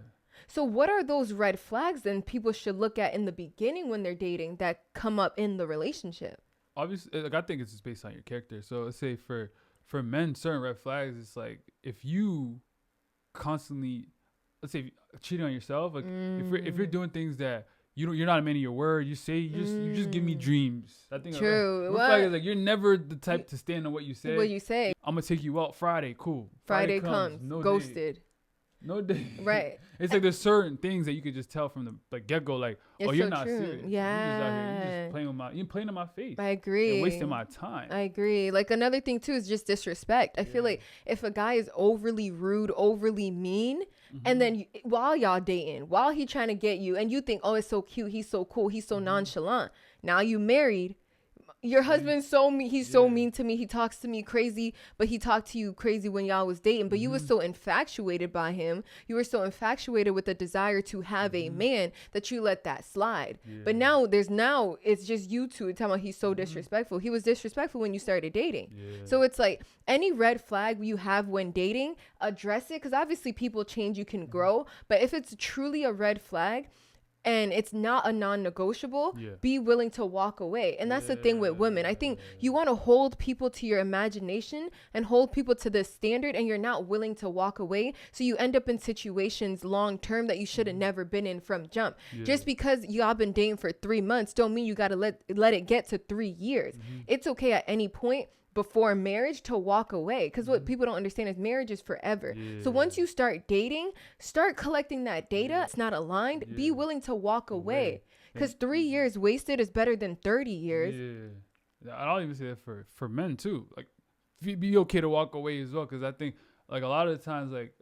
So what are those red flags then people should look at in the beginning when they're dating that come up in the relationship? Obviously, like, I think it's just based on your character. So let's say for men, certain red flags, it's like if you constantly, let's say, cheating on yourself, like if you're doing things that you're not a man of your word, you just give me dreams. I think true. Red flag is like you're never the type to stand on what you say. What you say. I'm gonna take you out Friday, cool. Friday comes, no ghosted. Day. No day. Right. It's like there's certain things that you could just tell from the get-go, like, it's you're so not true. serious. Yeah. You're just playing in my face. I agree. You're wasting my time. I agree. Like, another thing too is just disrespect. I feel like if a guy is overly rude, overly mean, and then while y'all dating, while he trying to get you, and you think, oh, it's so cute, he's so cool, he's so nonchalant. Now you married. Your husband's so mean. He's so mean to me. He talks to me crazy, but he talked to you crazy when y'all was dating. But you were so infatuated by him. You were so infatuated with the desire to have a man that you let that slide. Yeah. But now it's just you two talking about he's so disrespectful. He was disrespectful when you started dating. Yeah. So it's like any red flag you have when dating, address it. Because obviously people change, you can grow. But if it's truly a red flag, and it's not a non-negotiable, be willing to walk away. And that's the thing with women. I think you want to hold people to your imagination and hold people to this standard, and you're not willing to walk away. So you end up in situations long-term that you should have never been in from jump. Just because y'all been dating for 3 months don't mean you got to let it get to 3 years. It's okay at any point before marriage to walk away, because what people don't understand is marriage is forever. So once you start dating, start collecting that data. It's not aligned. Be willing to walk away, because 3 years wasted is better than 30 years. I'll even say that for men too. Like, be okay to walk away as well, because I think like a lot of the times, like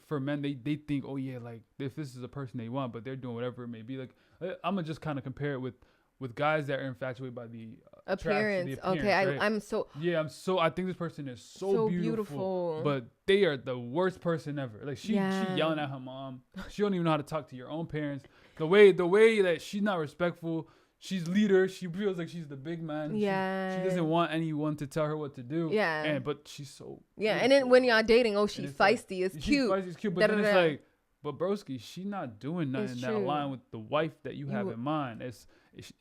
for men, they think, oh yeah, like if this is a person they want, but they're doing whatever it may be. Like, I'm gonna just kind of compare it with guys that are infatuated by the appearance. Okay, right? I think this person is so beautiful, but they are the worst person ever. Like she yelling at her mom. She don't even know how to talk to your own parents. The way that she's not respectful. She's leader. She feels like she's the big man. She doesn't want anyone to tell her what to do. But she's so beautiful. And then when y'all dating, she's feisty. It's cute. She's cute, but then it's like, but broski, she's not doing nothing that align with the wife that you have in mind.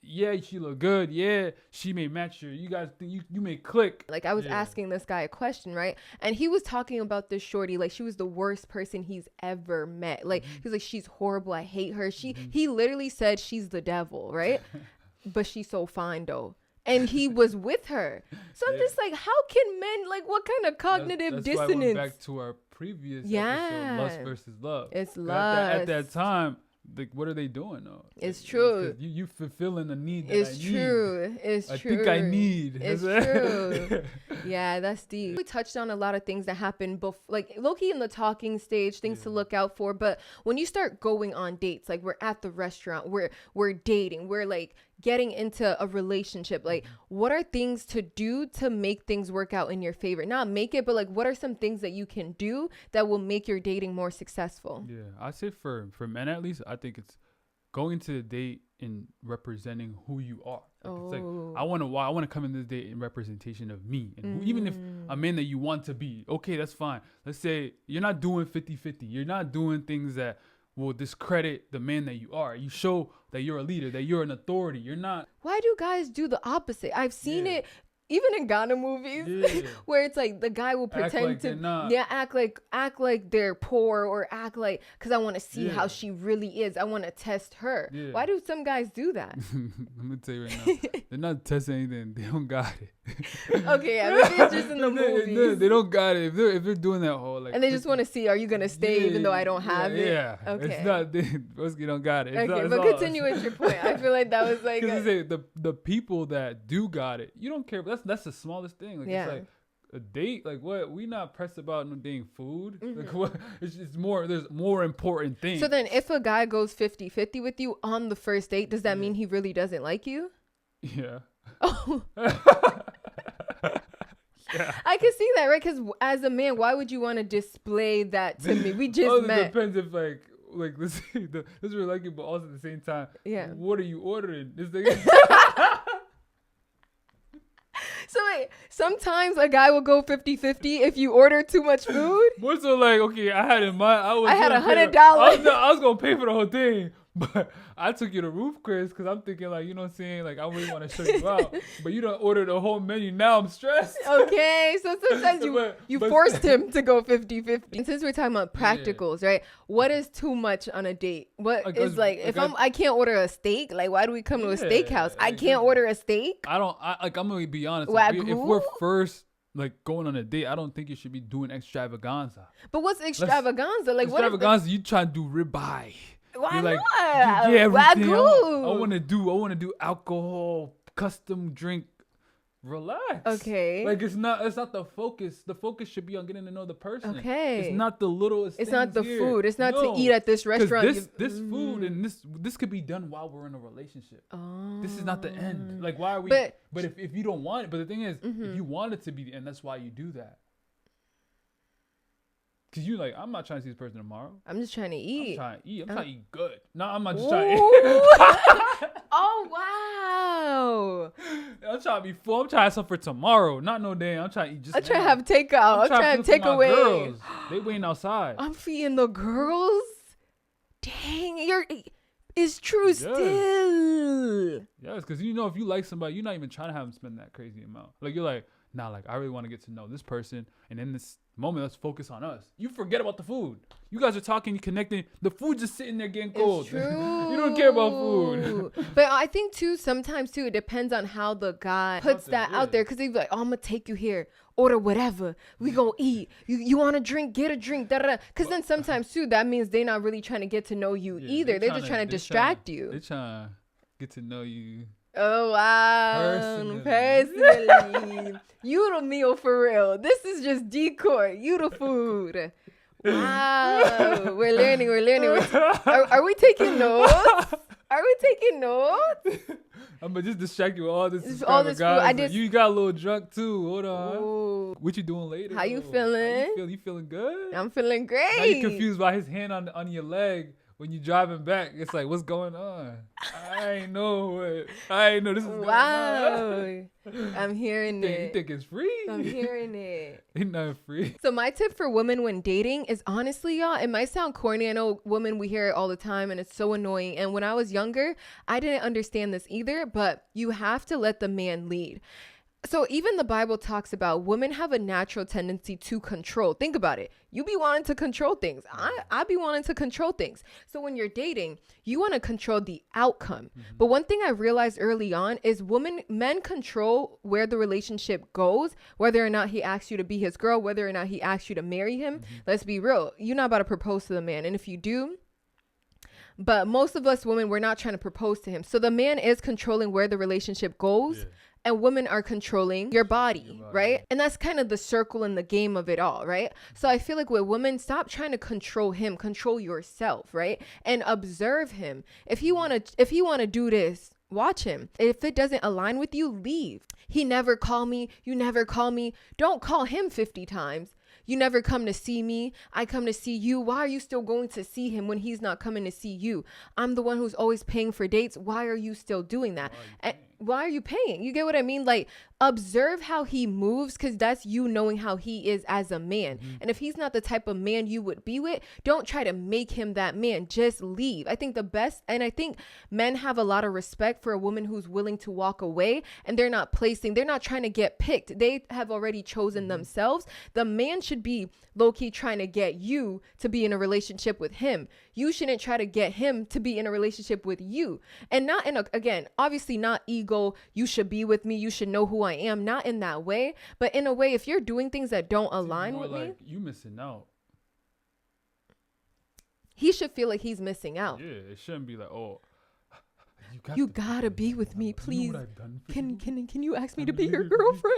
She look good. Yeah, she may match you guys think you may click. Like, I was asking this guy a question, right? And he was talking about this shorty like she was the worst person he's ever met. Like, he's like, she's horrible. I hate her. He literally said she's the devil, right? But she's so fine though. And he was with her. So I'm just like, how can men, like, what kind of cognitive dissonance? That's why I went back to our previous episode, lust versus love. It's lust. At that time, like, what are they doing though? It's true. You fulfilling a need that it's true. It's I true. think I need. It's true. Yeah, that's deep. We touched on a lot of things that happen like low-key in the talking stage, things to look out for. But when you start going on dates, like we're at the restaurant, we're dating, we're like getting into a relationship, like what are things to do to make things work out in your favor? Not make it, but like what are some things that you can do that will make your dating more successful? I'd say for men at least, I think it's going to the date and representing who you are. Like, it's like I want to come in this date in representation of me, and even if a man that you want to be, okay, that's fine. Let's say you're not doing 50-50. You're not doing things that will discredit the man that you are. You show that you're a leader, that you're an authority. You're not. Why do guys do the opposite? I've seen it even in Ghana movies where it's like the guy will pretend act like they're poor, or act like, because I want to see how she really is. I want to test her. Why do some guys do that? I'm gonna tell you right now, they're not testing anything. They don't got it. Okay, maybe it's just in the movies. They don't got it. If they're doing that whole like, and they just want to see, are you gonna stay even though I don't have it? Yeah. Okay. It's not. Broski don't got it. But continue with your point. I feel like that was like the people that do got it. You don't care. That's the smallest thing. Like it's like a date. Like what? We not pressed about no dang food. Like what? It's more. There's more important things. So then, if a guy goes 50-50 with you on the first date, does that mean he really doesn't like you? Yeah. Oh. I can see that, right? Because as a man, why would you want to display that to me? We just met. It depends if let's see, this is really like it, but also at the same time, what are you ordering? This thing. So wait, sometimes a guy will go 50-50 if you order too much food? More so like, okay, I had in mind, I had $100. I was going to pay for the whole thing. But I took you to Roof Chris because I'm thinking like, you know what I'm saying? Like, I really want to show you out. But you done ordered the whole menu. Now I'm stressed. Okay. So sometimes you forced him to go 50-50. And since we're talking about practicals, right? What is too much on a date? What is like if I can't order a steak, like why do we come to a steakhouse? I can't order a steak? I'm going to be honest. If we're first like going on a date, I don't think you should be doing extravaganza. But what's extravaganza? Like extravaganza, you try to do ribeye. Why like, not? Yeah, everything. I want to do alcohol, custom drink. Relax. Okay. Like it's not the focus. The focus should be on getting to know the person. Okay. It's not the littlest. It's not the food. It's not to eat at this restaurant. This food and this could be done while we're in a relationship. Oh. This is not the end. Like why are we? But if you don't want it, but the thing is, if you want it to be the end, that's why you do that. Cause you like, I'm not trying to see this person tomorrow. I'm just trying to eat. I'm trying to eat good. No, I'm not just trying to eat. Oh wow! I'm trying to be full. I'm trying to have something for tomorrow, not no day. I'm trying to eat just. I'm trying to have takeout. I'm trying to have takeaway. They waiting outside. I'm feeding the girls. Dang, it's true still. Yes, because you know if you like somebody, you're not even trying to have them spend that crazy amount. Like you're like, nah, like I really want to get to know this person, and in this moment, let's focus on us. You forget about the food. You guys are talking, you connecting. The food's just sitting there getting cold. It's true. You don't care about food. But I think too, sometimes too, it depends on how the guy puts that out there. Because he's like, oh, I'm gonna take you here. Order whatever. We gonna eat. You want a drink? Get a drink. Because then sometimes too, that means they're not really trying to get to know you either. They're just trying to distract you. They're trying to get to know you. Oh wow! Personally, you the meal for real. This is just decor. You the food. Wow, we're learning. Are we taking notes? Are we taking notes? I'm gonna just distract you with all this. All this food. You got a little drunk too. Hold on. Ooh. What you doing later? How you feeling? You feeling good? I'm feeling great. Now you confused by his hand on your leg. When you driving back, it's like, what's going on? I ain't know this is going on. I'm hearing it. You think it's free? I'm hearing it. Ain't nothing free. So my tip for women when dating is honestly, y'all, it might sound corny. I know women, we hear it all the time and it's so annoying. And when I was younger, I didn't understand this either, but you have to let the man lead. So even the Bible talks about women have a natural tendency to control. Think about it. You be wanting to control things. I be wanting to control things. So when you're dating, you want to control the outcome. Mm-hmm. But one thing I realized early on is men control where the relationship goes, whether or not he asks you to be his girl, whether or not he asks you to marry him. Mm-hmm. Let's be real. You're not about to propose to the man. And if you do, but most of us women, we're not trying to propose to him. So the man is controlling where the relationship goes. Yeah. And women are controlling your body, right? And that's kind of the circle and the game of it all, right? So I feel like with women, stop trying to control him, control yourself, right? And observe him. If you want to do this, watch him. If it doesn't align with you, leave. He never called me. You never call me. Don't call him 50 times. You never come to see me. I come to see you. Why are you still going to see him when he's not coming to see you? I'm the one who's always paying for dates. Why are you still doing that? Why are you paying? You get what I mean? Like, observe how he moves, because that's you knowing how he is as a man. Mm-hmm. And if he's not the type of man you would be with, don't try to make him that man. Just leave. I think I think men have a lot of respect for a woman who's willing to walk away, and they're not trying to get picked. They have already chosen themselves. The man should be low-key trying to get you to be in a relationship with him. You shouldn't try to get him to be in a relationship with you. And not again, obviously not ego, you should be with me, you should know who I am, not in that way, but in a way, if you're doing things that don't align with me, you missing out. He should feel like he's missing out. Yeah, it shouldn't be like, oh, you gotta be with me, please. Can you ask me to be your girlfriend?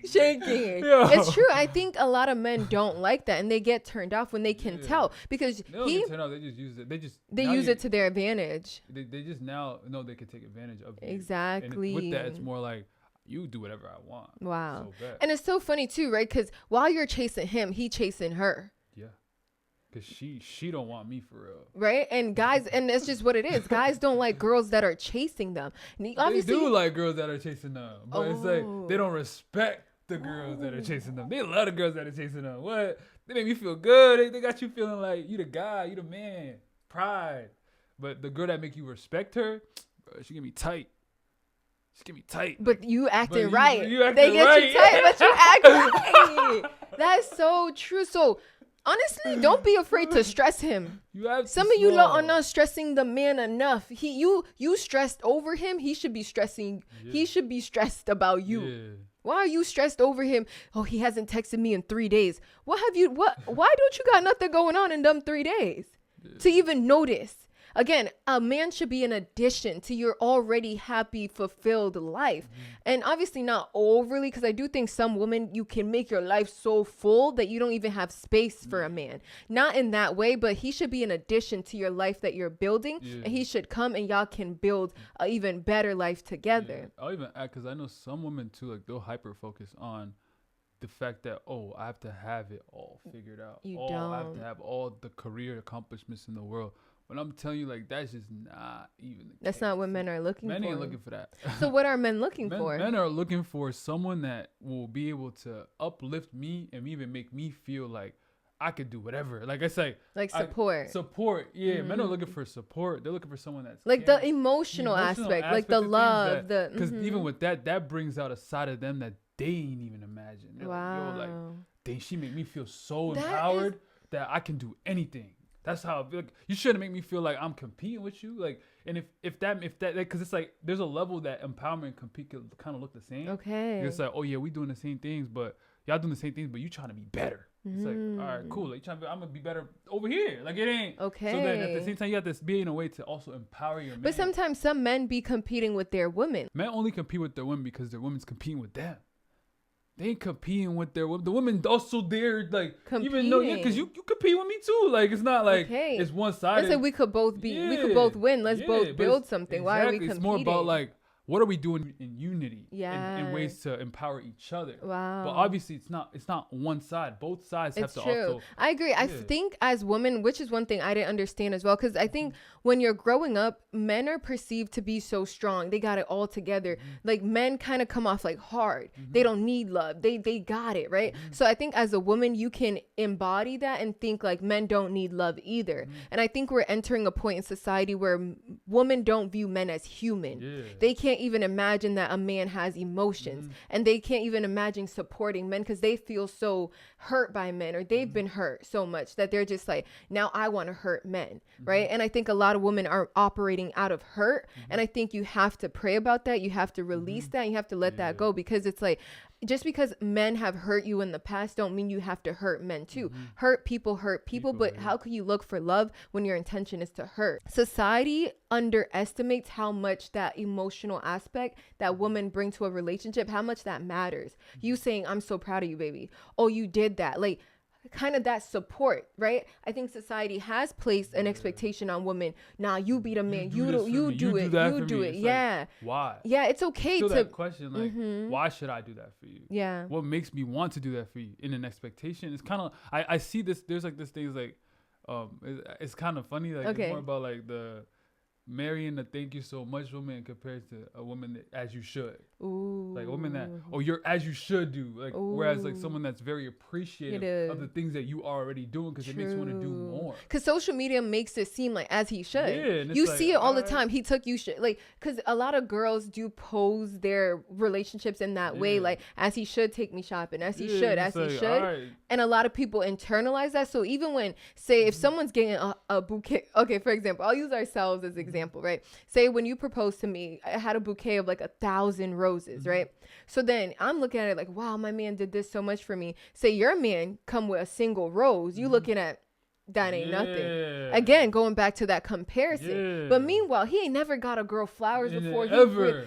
Shaking. Yo. It's true. I think a lot of men don't like that, and they get turned off when they can tell, because they just use it. They use it to their advantage. They just now know they can take advantage of you. Exactly. And with that, it's more like, you do whatever I want. Wow. So bad. And it's so funny too, right? Because while you're chasing him, he chasing her. Yeah. Because she don't want me for real. Right? And guys, and that's just what it is. Guys don't like girls that are chasing them. And obviously, they do like girls that are chasing them. But it's like they don't respect the girls that are chasing them. They love the girls that are chasing them. What? They make me feel good. They got you feeling like you the guy, you the man. Pride. But the girl that make you respect her, bro, she get me tight. She get me tight. But you acting right. You acting they get right. you tight, but you act right. That's so true. So honestly, don't be afraid to stress him. Some of you are not stressing the man enough. You stressed over him. He should be stressing. Yeah. He should be stressed about you. Yeah. Why are you stressed over him? Oh, he hasn't texted me in 3 days. Why don't you got nothing going on in them 3 days to even notice? Again, a man should be an addition to your already happy, fulfilled life. And obviously not overly, because I do think some women, you can make your life so full that you don't even have space for a man. Not in that way, but he should be an addition to your life that you're building. And he should come and y'all can build an even better life together. I'll even add, because I know some women too, like they'll hyper focus on the fact that, I have to have it all figured out. I have to have all the career accomplishments in the world. But I'm telling you, like, that's just not even the That's case. not what men are looking for. Men ain't looking for that. So what are men looking for? Men are looking for someone that will be able to uplift me and even make me feel like I could do whatever. Like I say, like support. Support. Yeah, men are looking for support. They're looking for someone that's like the emotional aspect, like the love. Because even with that brings out a side of them that they ain't even imagine. They're wow. like, yo, like, she make me feel so empowered that I can do anything. That's how, like, you shouldn't make me feel like I'm competing with you. Like, and if that, because it's like, there's a level that empowerment and compete can kind of look the same. Okay. It's like, oh yeah, we doing the same things, but y'all doing the same things, but you trying to be better. It's like, all right, cool. Like, I'm going to be better over here. Like, it ain't. Okay. So then at the same time, you have to be in a way to also empower your men. But sometimes some men be competing with their women. Men only compete with their women because their women's competing with them. They ain't competing with their women. The women also there, like, competing. Even though, because you compete with me too. Like, it's not like it's one-sided. I said we could both be, we could both win. Let's both build something. Exactly. Why are we competing? It's more about, like, what are we doing in unity? In ways to empower each other. Wow. But obviously it's not one side. Both sides have to also. I agree. I think as women, which is one thing I didn't understand as well, because I think when you're growing up, men are perceived to be so strong. They got it all together. Like, men kind of come off like hard. They don't need love. They got it, right? So I think as a woman, you can embody that and think like men don't need love either. And I think we're entering a point in society where women don't view men as human. They can't even imagine that a man has emotions, and they can't even imagine supporting men because they feel so hurt by men, or they've been hurt so much that they're just like, now I want to hurt men, right? And I think a lot of women are operating out of hurt, and I think you have to pray about that. You have to release that. You have to let that go, because it's like, just because men have hurt you in the past don't mean you have to hurt men too. Hurt people, but how can you look for love when your intention is to hurt? Society underestimates how much that emotional aspect that women bring to a relationship, how much that matters. You saying, I'm so proud of you, baby. Oh, you did that. Like, kind of that support, right? I think society has placed an expectation on women. Nah, you be the man. You do it. Yeah. Like, why? Yeah, it's okay still to that question. Like, why should I do that for you? Yeah. What makes me want to do that for you? In an expectation, it's kind of I see this. There's like this thing is like, it's kind of funny. Like, it's more about like the marrying a thank you so much woman compared to a woman that as you should. Ooh. Like a woman that, you're as you should do. Like, whereas like someone that's very appreciative of the things that you are already doing, because it makes you want to do more. Because social media makes it seem like as he should. Yeah, you see it all the time. He took you should. Like, because a lot of girls do pose their relationships in that way. Like, as he should take me shopping, as he should, as he should. Right. And a lot of people internalize that. So even when, say, if someone's getting a bouquet, okay, for example, I'll use ourselves as example, right? Say when you proposed to me, I had a bouquet of like 1,000 roses, right? So then I'm looking at it like, wow, my man did this so much for me. Say your man come with a single rose, you looking at, that ain't nothing. Again, going back to that comparison. But meanwhile, he ain't never got a girl flowers before.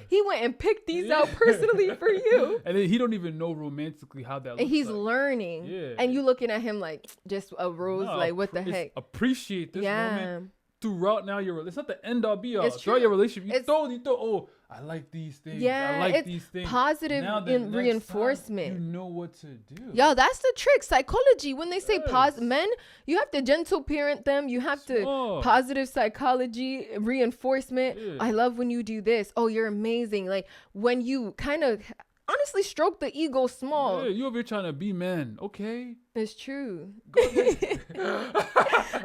He went and picked these out personally for you. And then he don't even know romantically how that looks. And he's learning. And you looking at him like, just a rose, like, what the heck? Appreciate this moment. throughout now it's not the end all be all. Throughout your relationship, you throw, oh, I like these things. Yeah, I like these things. Positive in reinforcement. You know what to do. Yo, that's the trick. Psychology. When they say men, you have to gentle parent them. You have to positive psychology, reinforcement. Yeah. I love when you do this. Oh, you're amazing. Like when you kind of honestly stroke the ego small. Yeah, you over here trying to be man. Okay. It's true.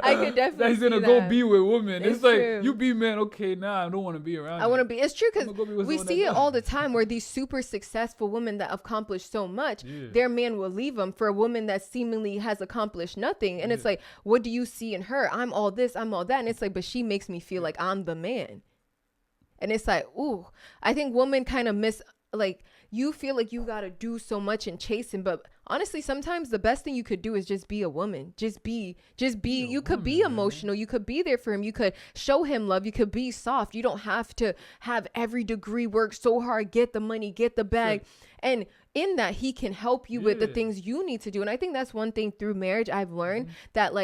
I could definitely he's gonna go be with women. It's like true. You be man. Okay, nah, I don't want to be around. I want to be. It's true because we see it all the time where these super successful women that accomplish so much, their man will leave them for a woman that seemingly has accomplished nothing. And it's like, what do you see in her? I'm all this, I'm all that. And it's like, but she makes me feel like I'm the man. And it's like, ooh, I think women kind of you feel like you gotta do so much and chasing, but honestly, sometimes the best thing you could do is just be a woman. Just be. You could be emotional. You could be there for him. You could show him love. You could be soft. You don't have to have every degree, work so hard, get the money, get the bag. And in that, he can help you with the things you need to do. And I think that's one thing through marriage I've learned that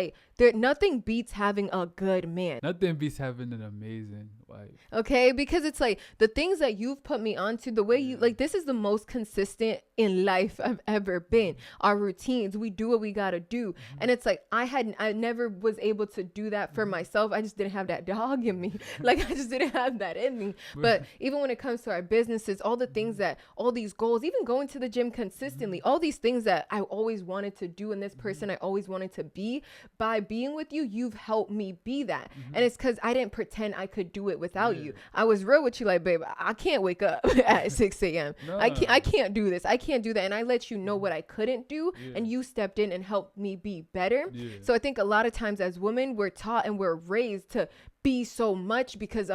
nothing beats having a good man. Nothing beats having an amazing wife. Okay, because it's like the things that you've put me onto, the way you this is the most consistent in life I've ever been. Our routines, we do what we gotta do. And it's like I never was able to do that for myself. I just didn't have that dog in me. I just didn't have that in me. But even when it comes to our businesses, all the things all these goals, even going to the gym consistently, all these things that I always wanted to do, and this person I always wanted to be, by being with you, you've helped me be that. And it's because I didn't pretend I could do it without you. I was real with you, like, babe, I can't wake up at 6 a.m. No. I can't do this. I can't do that. And I let you know what I couldn't do, and you stepped in and helped me be better. So I think a lot of times as women, we're taught and we're raised to be so much because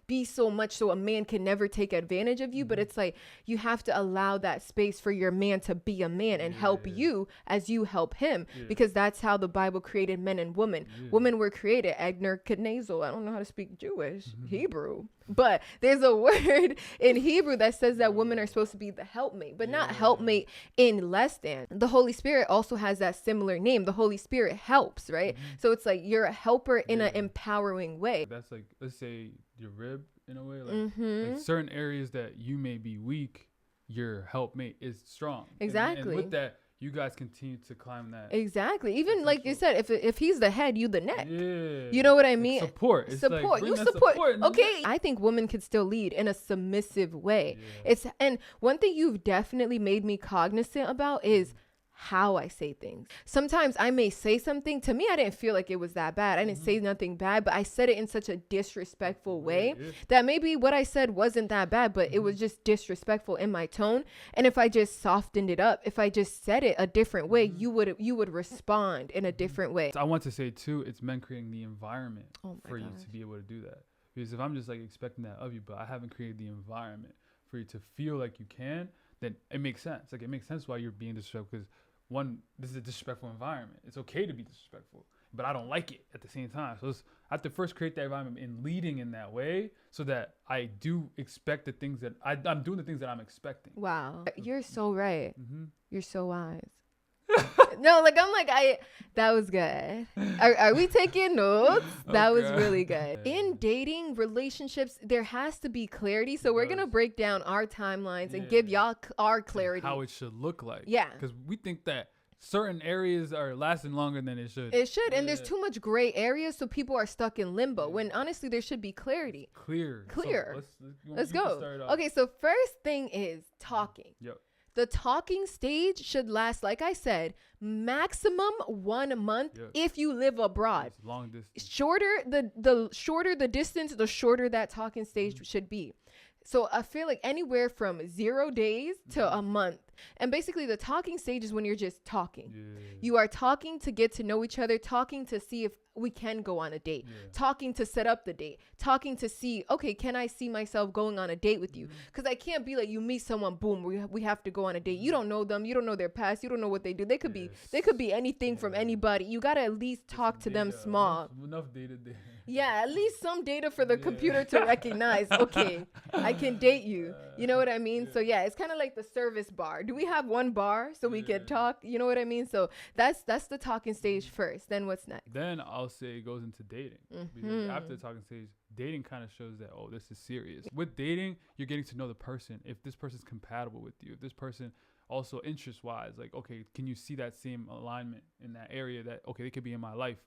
be so much so a man can never take advantage of you. But it's like you have to allow that space for your man to be a man and help you as you help him, because that's how the Bible created men and women. Women were created Egner Knazel. I don't know how to speak Jewish, Hebrew, but there's a word in Hebrew that says that women are supposed to be the helpmate, but not helpmate in less than. The Holy Spirit also has that similar name. The Holy Spirit helps, right? So it's like you're a helper in an empowering way. That's like, let's say your rib in a way, like certain areas that you may be weak, your helpmate is strong. Exactly. And with that, you guys continue to climb that. Exactly. Even like you said, if he's the head, you the neck. Yeah. You know what I mean? Support. It's support. Like, you support. Okay. I think women could still lead in a submissive way. And one thing you've definitely made me cognizant about is how I say things. Sometimes I may say something, to me I didn't feel like it was that bad. I didn't say nothing bad, but I said it in such a disrespectful way that maybe what I said wasn't that bad, but it was just disrespectful in my tone. And if I just softened it up, if I just said it a different way, you would respond in a different way. I want to say too, it's men creating the environment for you to be able to do that. Because if I'm just like expecting that of you, but I haven't created the environment for you to feel like you can, then it makes sense. Like it makes sense why you're being disrespectful, because one, this is a disrespectful environment. It's okay to be disrespectful, but I don't like it at the same time. So I have to first create that environment in leading in that way so that I do expect the things that I'm doing the things that I'm expecting. Wow. You're so right. You're so wise. No, that was good. Are we taking notes? That was really good. In dating relationships, there has to be clarity. So we're going to break down our timelines and give y'all our clarity. How it should look like. Yeah. Because we think that certain ares are lasting longer than it should. It should. And there's too much gray areas. So people are stuck in limbo when honestly there should be clarity. Clear. So let's go. Okay. So first thing is talking. Yep. The talking stage should last, like I said, maximum 1 month if you live abroad. It's long distance. The shorter the distance, the shorter that talking stage should be. So I feel like anywhere from 0 days to a month. And basically the talking stage is when you're just talking. You are talking to get to know each other, talking to see if we can go on a date, talking to set up the date, talking to see, okay, can I see myself going on a date with you? Because I can't be like, you meet someone, boom, we have to go on a date. You don't know them. You don't know their past. You don't know what they do. They could be anything from anybody. You got to at least talk to them small. Enough day to day. Yeah, at least some data for the computer to recognize, okay, I can date you. You know what I mean? So yeah, it's kind of like the service bar. Do we have one bar so we can talk? You know what I mean? So that's the talking stage first. Then what's next? Then I'll say it goes into dating. Because after the talking stage, dating kind of shows that, oh, this is serious. With dating, you're getting to know the person. If this person's compatible with you, if this person also interest-wise, like, okay, can you see that same alignment in that area that, okay, they could be in my life?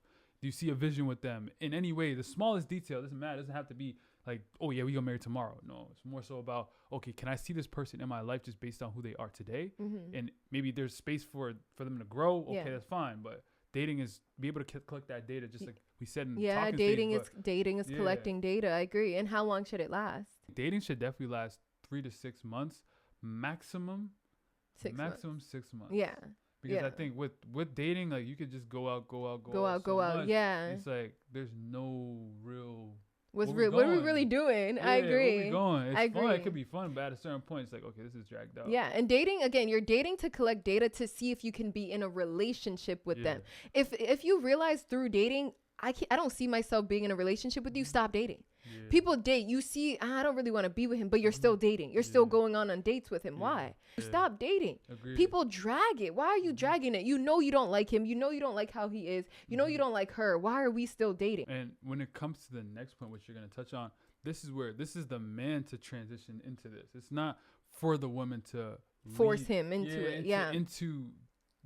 Do you see a vision with them in any way? The smallest detail doesn't matter. It doesn't have to be like, oh yeah, we get married tomorrow. No, it's more so about, okay, can I see this person in my life just based on who they are today? And maybe there's space for them to grow. Okay, that's fine. But dating is be able to collect that data, just like we said in the talking stage. Dating is collecting data. I agree. And how long should it last? Dating should definitely last 3 to 6 months, maximum 6 months. Yeah. Because I think with dating, like, you could just go out. Yeah. It's like there's no real. What are we really doing? Yeah, I agree. Where we going? It's fun. It could be fun, but at a certain point, it's like, okay, this is dragged out. Yeah, and dating, again, you're dating to collect data to see if you can be in a relationship with them. If you realize through dating, I don't see myself being in a relationship with you, stop dating. People date. You see, I don't really want to be with him, but you're still dating. You're still going on dates with him. Why? Stop dating. Agreed. People drag it. Why are you dragging it? You know you don't like him. You know you don't like how he is. You know you don't like her. Why are we still dating? And when it comes to the next point, which you're going to touch on, this is the man to transition into this. It's not for the woman to force him into it.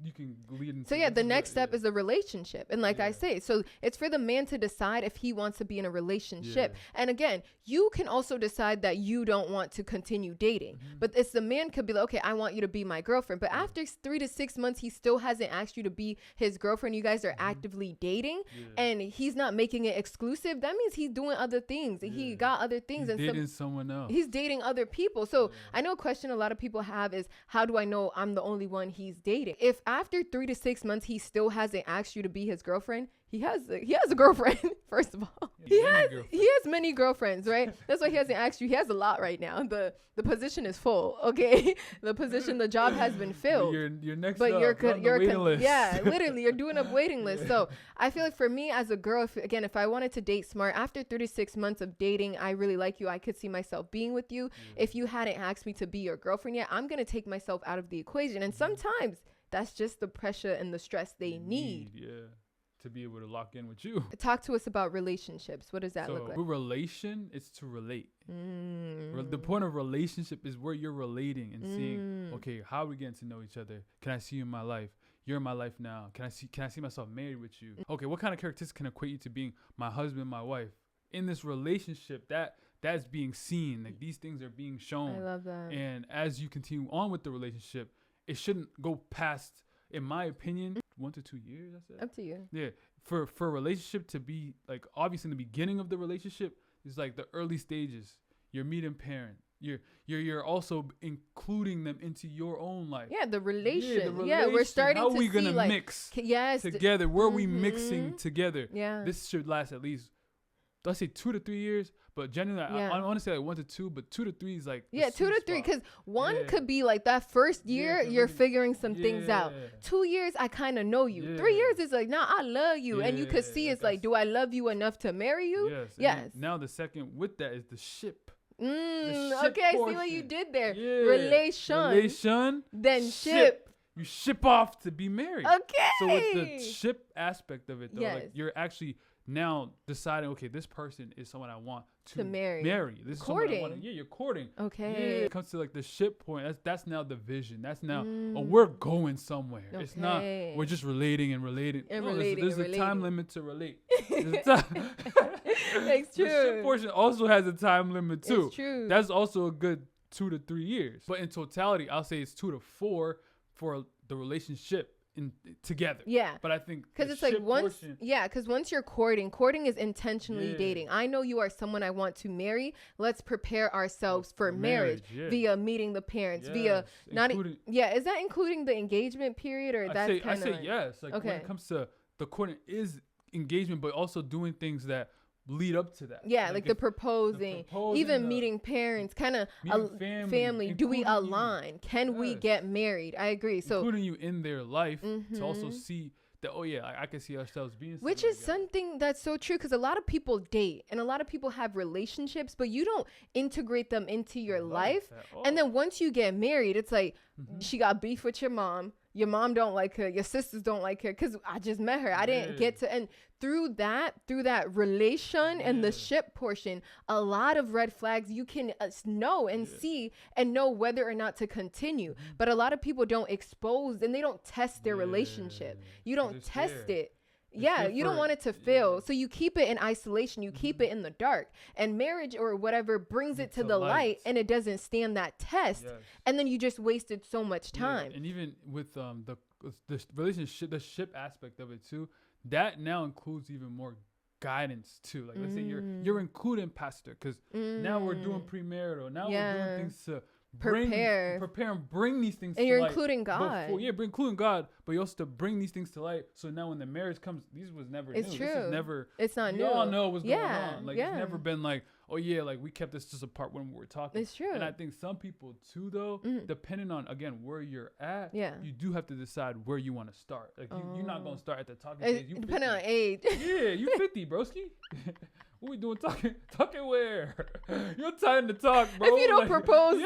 You can lead into. So the next step is a relationship. And like I say, so it's for the man to decide if he wants to be in a relationship. And again, you can also decide that you don't want to continue dating. But it's the man could be like, okay, I want you to be my girlfriend. But after 3 to 6 months, he still hasn't asked you to be his girlfriend. You guys are actively dating and he's not making it exclusive. That means he's doing other things. He got other things. He's dating someone else. He's dating other people. So I know a question a lot of people have is, how do I know I'm the only one he's dating? If after 3 to 6 months he still hasn't asked you to be his girlfriend, he has a girlfriend. First of all, he has many girlfriends, right? That's why he hasn't asked you. He has a lot right now. The position is full. Okay, the job has been filled. You're next, but you're waiting list. Yeah, literally, you're doing a waiting list. So I feel like for me as a girl, if I wanted to date smart, after 3 to 6 months of dating, I really like you. I could see myself being with you. If you hadn't asked me to be your girlfriend yet, I'm gonna take myself out of the equation. And sometimes that's just the pressure and the stress they need. To be able to lock in with you. Talk to us about relationships. What does that look like? With relation, it's to relate. The point of relationship is where you're relating and seeing, okay, how are we getting to know each other? Can I see you in my life? You're in my life now. Can I see myself married with you? Okay, what kind of characteristics can equate you to being my husband, my wife? In this relationship, that's being seen. Like, these things are being shown. I love that. And as you continue on with the relationship, it shouldn't go past, in my opinion, 1 to 2 years. That's it. Up to you. Yeah. For a relationship to be, like, obviously in the beginning of the relationship is like the early stages. You're meeting parent. You're also including them into your own life. Yeah, the relation. Yeah, we're starting to see, how are we gonna mix together? Where are we mixing together? Yeah. This should last at least, let's say 2 to 3 years. But generally, I want to say like 1 to 2, but 2 to 3 is like 2 to 3, because one could be like that first year you're figuring some things out. 2 years I kind of know you. 3 years is like, nah, I love you, and you could see it's like, do I love you enough to marry you? Yes. Now the second with that is the ship. Okay, I see what you did there. Relation, then ship. You ship off to be married. Okay. So with the ship aspect of it, though, like, you're actually now deciding, okay, this person is someone I want to marry. This is someone I want to, you're courting. Okay. Yeah, it comes to like the ship point. That's now the vision. That's now, we're going somewhere. Okay. It's not, we're just relating and relating. There's a time limit to relate. It's true. The ship portion also has a time limit too. It's true. That's also a good 2 to 3 years. But in totality, I'll say it's 2 to 4 for the relationship together. Yeah. But I think because it's like because once you're courting is intentionally dating. I know you are someone I want to marry. Let's prepare ourselves for marriage via meeting the parents, via is that including the engagement period, or that's I say yes. Like, when it comes to the courting is engagement, but also doing things that lead up to that. Yeah, like the proposing, even meeting parents, kind of family. Do we align? Can we get married? I agree. So including you in their life to also see that, oh yeah, I can see ourselves being. Which is something that's so true, because a lot of people date and a lot of people have relationships, but you don't integrate them into your life. And then once you get married, it's like she got beef with your mom don't like her, your sisters don't like her because I just met her. I didn't get to, and through that relation and the ship portion, a lot of red flags you can know and see and know whether or not to continue. But a lot of people don't expose and they don't test their relationship. You don't test it. Yeah, you don't want it to fail. So you keep it in isolation. You keep it in the dark. And marriage or whatever brings it to the light, and it doesn't stand that test. Yes. And then you just wasted so much time. Yeah. And even with the relationship, the ship aspect of it too, that now includes even more guidance too. Like let's say you're including pastor, because now we're doing premarital. Now we're doing things to prepare and bring these things and to you're light including God. Including God, but you also to bring these things to light. So now when the marriage comes, these was never it's new. true. This is never. It's not new. Y'all know what's going on. Like it's never been like, oh yeah, like we kept this just apart when we were talking. It's true. And I think some people too, though, depending on again where you're at, you do have to decide where you want to start. Like you're not gonna start at the talking stage. You depending on age. Yeah, you 50, broski. What we doing talking where? Your time to talk, bro. If you don't propose,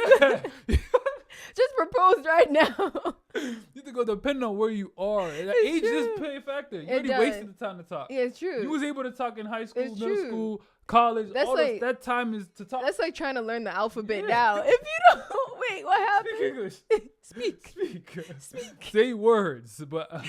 just propose right now. You have to go depending on where you are. Age does play a factor. You already wasted the time to talk. Yeah, it's true. You was able to talk in high school, middle school, college. That's like, that time is to talk. That's like trying to learn the alphabet now. If you don't, wait, what happened? Speak English. Speak. Say words, but.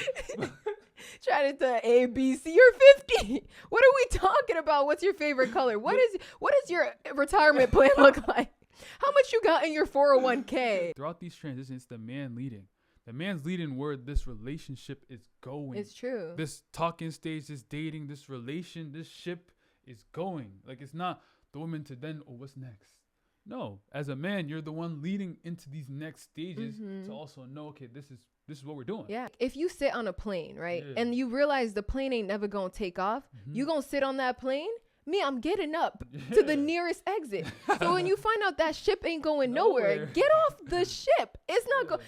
Trying to do A, B, C. You're 50. What are we talking about? What's your favorite color? What does your retirement plan look like? How much you got in your 401k? Throughout these transitions, the man leading. The man's leading where this relationship is going. It's true. This talking stage, this dating, this ship is going. Like it's not the woman to then, oh, what's next? No, as a man, you're the one leading into these next stages to also know, okay, this is what we're doing. Yeah. If you sit on a plane, right, and you realize the plane ain't never gonna take off, you gonna sit on that plane? Me, I'm getting up to the nearest exit. So when you find out that ship ain't going nowhere, get off the ship. It's not going.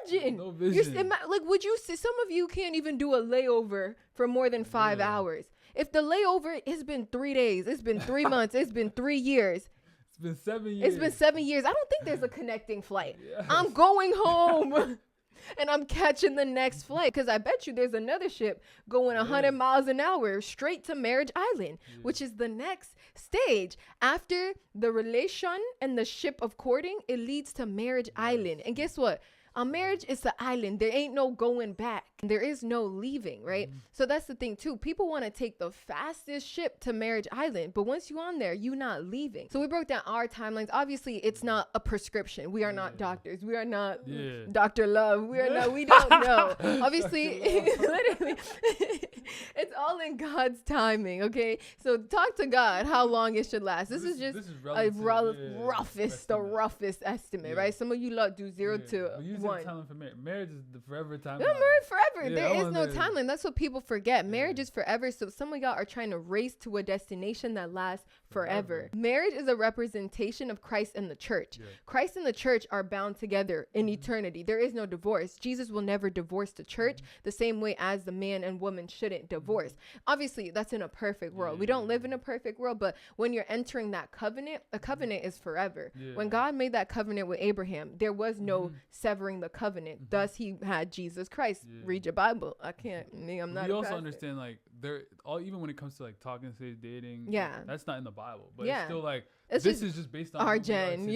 Imagine. No vision. Like, would you see? Some of you can't even do a layover for more than 5 hours. If the layover, it's been 3 days, it's been 3 months, it's been 3 years. It's been 7 years. It's been 7 years. I don't think there's a connecting flight. Yes. I'm going home. And I'm catching the next flight, because I bet you there's another ship going 100 miles an hour straight to Marriage Island, which is the next stage. After the relation and the ship of courting, it leads to Marriage Island. And guess what? A marriage is an island. There ain't no going back. There is no leaving, right? So that's the thing too. People want to take the fastest ship to Marriage Island, but once you're on there, you're not leaving. So we broke down our timelines. Obviously, it's not a prescription. We are not doctors. We are not Dr. Love. We are not. We don't know. Obviously, literally, it's all in God's timing. Okay, so talk to God how long it should last. This is just a roughest estimate, right? Some of you lot do 0 to 1. For marriage is the forever time. No, marriage forever. There is no timeline. That's what people forget. Marriage is forever. So some of y'all are trying to race to a destination that lasts forever. Marriage is a representation of Christ and the church. Christ and the church are bound together in eternity. There is no divorce. Jesus will never divorce the church the same way as the man and woman shouldn't divorce. Obviously, that's in a perfect world. We don't live in a perfect world, but when you're entering that covenant, a covenant is forever. When God made that covenant with Abraham, there was no severing the covenant. Thus, he had Jesus Christ. Read your Bible. I'm not. We also understand, like, even when it comes to like talking stage dating, that's not in the Bible, but it's still like this is just based on our gen,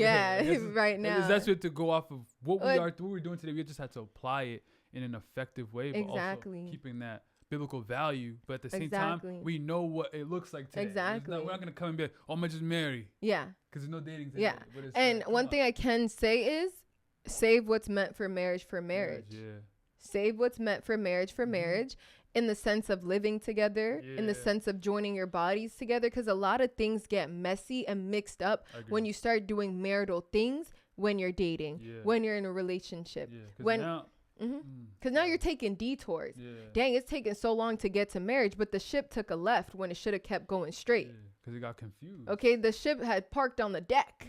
right now. That's what to go off of what we're doing today. We just had to apply it in an effective way, but also keeping that biblical value. But at the same time, we know what it looks like today. We're not gonna come and be like, oh, I'm gonna just marry. Because there's no dating today. And one thing I can say is, save what's meant for marriage for marriage. Save what's meant for marriage in the sense of living together, in the sense of joining your bodies together, because a lot of things get messy and mixed up when you start doing marital things when you're dating, when you're in a relationship. Because now you're taking detours. Dang, it's taking so long to get to marriage, but the ship took a left when it should have kept going straight. Because it got confused. Okay, the ship had parked on the deck.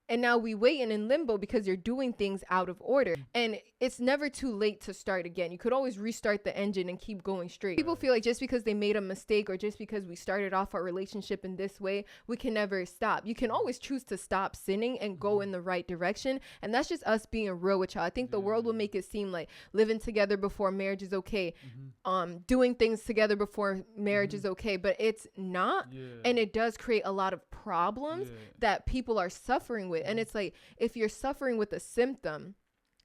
And now we wait in limbo because you're doing things out of order. And it's never too late to start again. You could always restart the engine and keep going straight. People feel like just because they made a mistake or just because we started off our relationship in this way, we can never stop. You can always choose to stop sinning and go in the right direction. And that's just us being real with y'all. I think the world will make it seem like living together before marriage is okay. Doing things together before marriage is okay, but it's not. And it does create a lot of problems that people are suffering with. And it's like, if you're suffering with a symptom,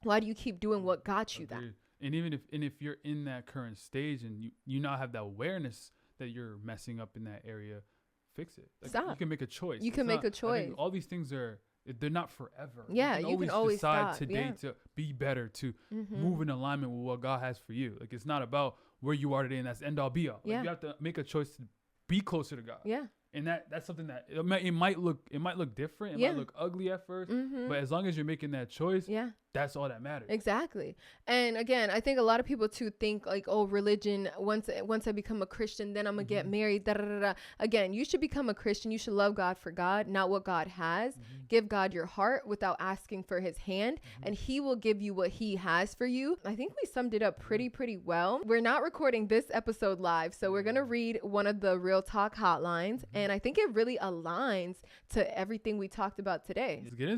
why do you keep doing what got you that? And even if you're in that current stage and you now have that awareness that you're messing up in that area, fix it. Like, stop. You can make a choice. You can make a choice. All these things they're not forever. Yeah, you can always decide stop. today to be better, to move in alignment with what God has for you. Like, it's not about where you are today and that's end all be all. Like, you have to make a choice to be closer to God. Yeah. And that's something that it might look different. It might look ugly at first, but as long as you're making that choice, that's all that matters. Exactly. And again, I think a lot of people too think like, oh, religion, once I become a Christian, then I'm gonna get married. Again, you should become a Christian. You should love God for God, not what God has. Give God your heart without asking for his hand, and he will give you what he has for you. I think we summed it up pretty well. We're not recording this episode live, so we're gonna read one of the Real Talk hotlines, and I think it really aligns to everything we talked about today. Let's get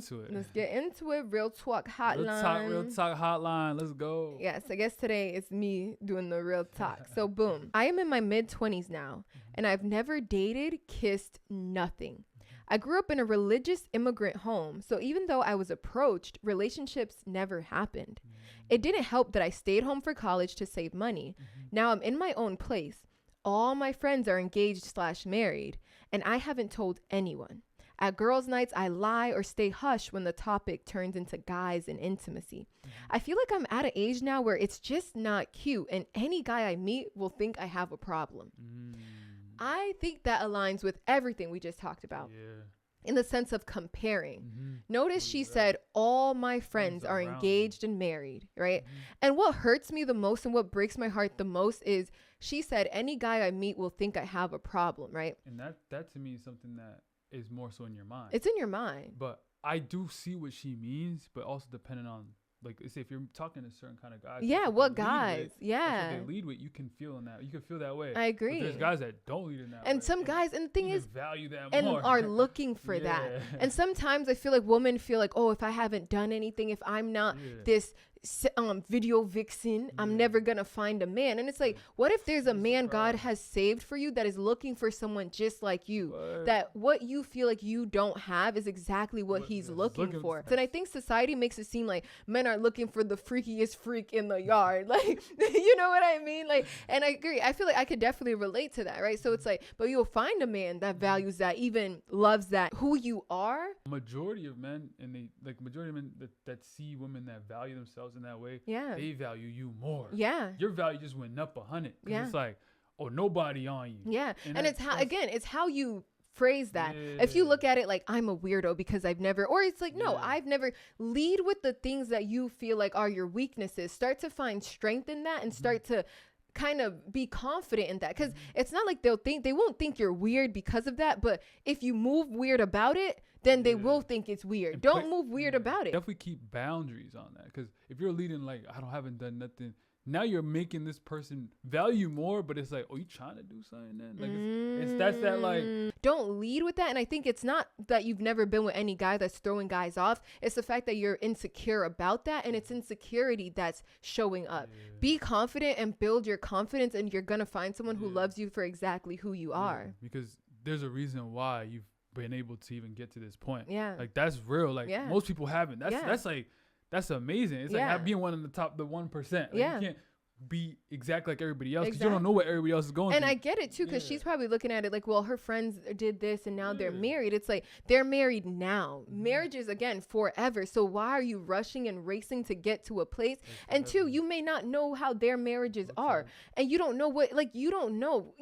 into it. Real Talk hotline. Real talk hotline. Let's go. Yes, I guess today it's me doing the real talk. So boom. I am in my mid-20s now, and I've never dated, kissed, nothing. I grew up in a religious immigrant home, so even though I was approached, relationships never happened. It didn't help that I stayed home for college to save money. Now I'm in my own place. All my friends are engaged/married, and I haven't told anyone. At girls' nights, I lie or stay hush when the topic turns into guys and intimacy. I feel like I'm at an age now where it's just not cute, and any guy I meet will think I have a problem. I think that aligns with everything we just talked about. In the sense of comparing. Notice she said, all my friends are engaged and married, right? And what hurts me the most and what breaks my heart the most is she said, any guy I meet will think I have a problem, right? And that to me is something that is more so in your mind. It's in your mind. But I do see what she means, but also depending on, like, say if you're talking to a certain kind of guys. Yeah, what guys? That's what they lead with. You can feel in that. You can feel that way. I agree. But there's guys that don't lead in that way. And some guys, and the thing is, value that and more. are looking for that. And sometimes I feel like women feel like, oh, if I haven't done anything, if I'm not this video vixen, I'm never gonna find a man. And it's like, what if there's a man God has saved for you that is looking for someone just like you? That what you feel like you don't have is exactly what he's looking for. And I think society makes it seem like men are looking for the freakiest freak in the yard. Like, you know what I mean? Like, and I agree. I feel like I could definitely relate to that, right? So it's like, but you'll find a man that values that, even loves that, who you are. Majority of men, and majority of men that see women that value themselves in that way, they value you more. Your value just went up 100. It's like, oh, nobody on you. And it's how, again, it's how you phrase that. If you look at it like, I'm a weirdo because I've never, or it's like, no, I've never. Lead with the things that you feel like are your weaknesses. Start to find strength in that and start to kind of be confident in that, because it's not like they won't think you're weird because of that, but if you move weird about it, then they will think it's weird. And don't move weird about it. Definitely keep boundaries on that, because if you're leading like, haven't done nothing, now you're making this person value more, but it's like, oh, you trying to do something then? Like, it's that's that, like, don't lead with that. And I think it's not that you've never been with any guy that's throwing guys off. It's the fact that you're insecure about that, and it's insecurity that's showing up. Be confident and build your confidence, and you're gonna find someone who loves you for exactly who you are. Because there's a reason why you've been able to even get to this point. Like, that's real. Like, most people haven't. That's like, that's amazing. It's like not being one in the top, the 1%. Like, you can't be exactly like everybody else, because you don't know what everybody else is going through. And I get it too, because she's probably looking at it like, well, her friends did this and now they're married. It's like, they're married now. Marriage is, again, forever. So why are you rushing and racing to get to a place? And two, you may not know how their marriages are, and you don't know what, like, you don't know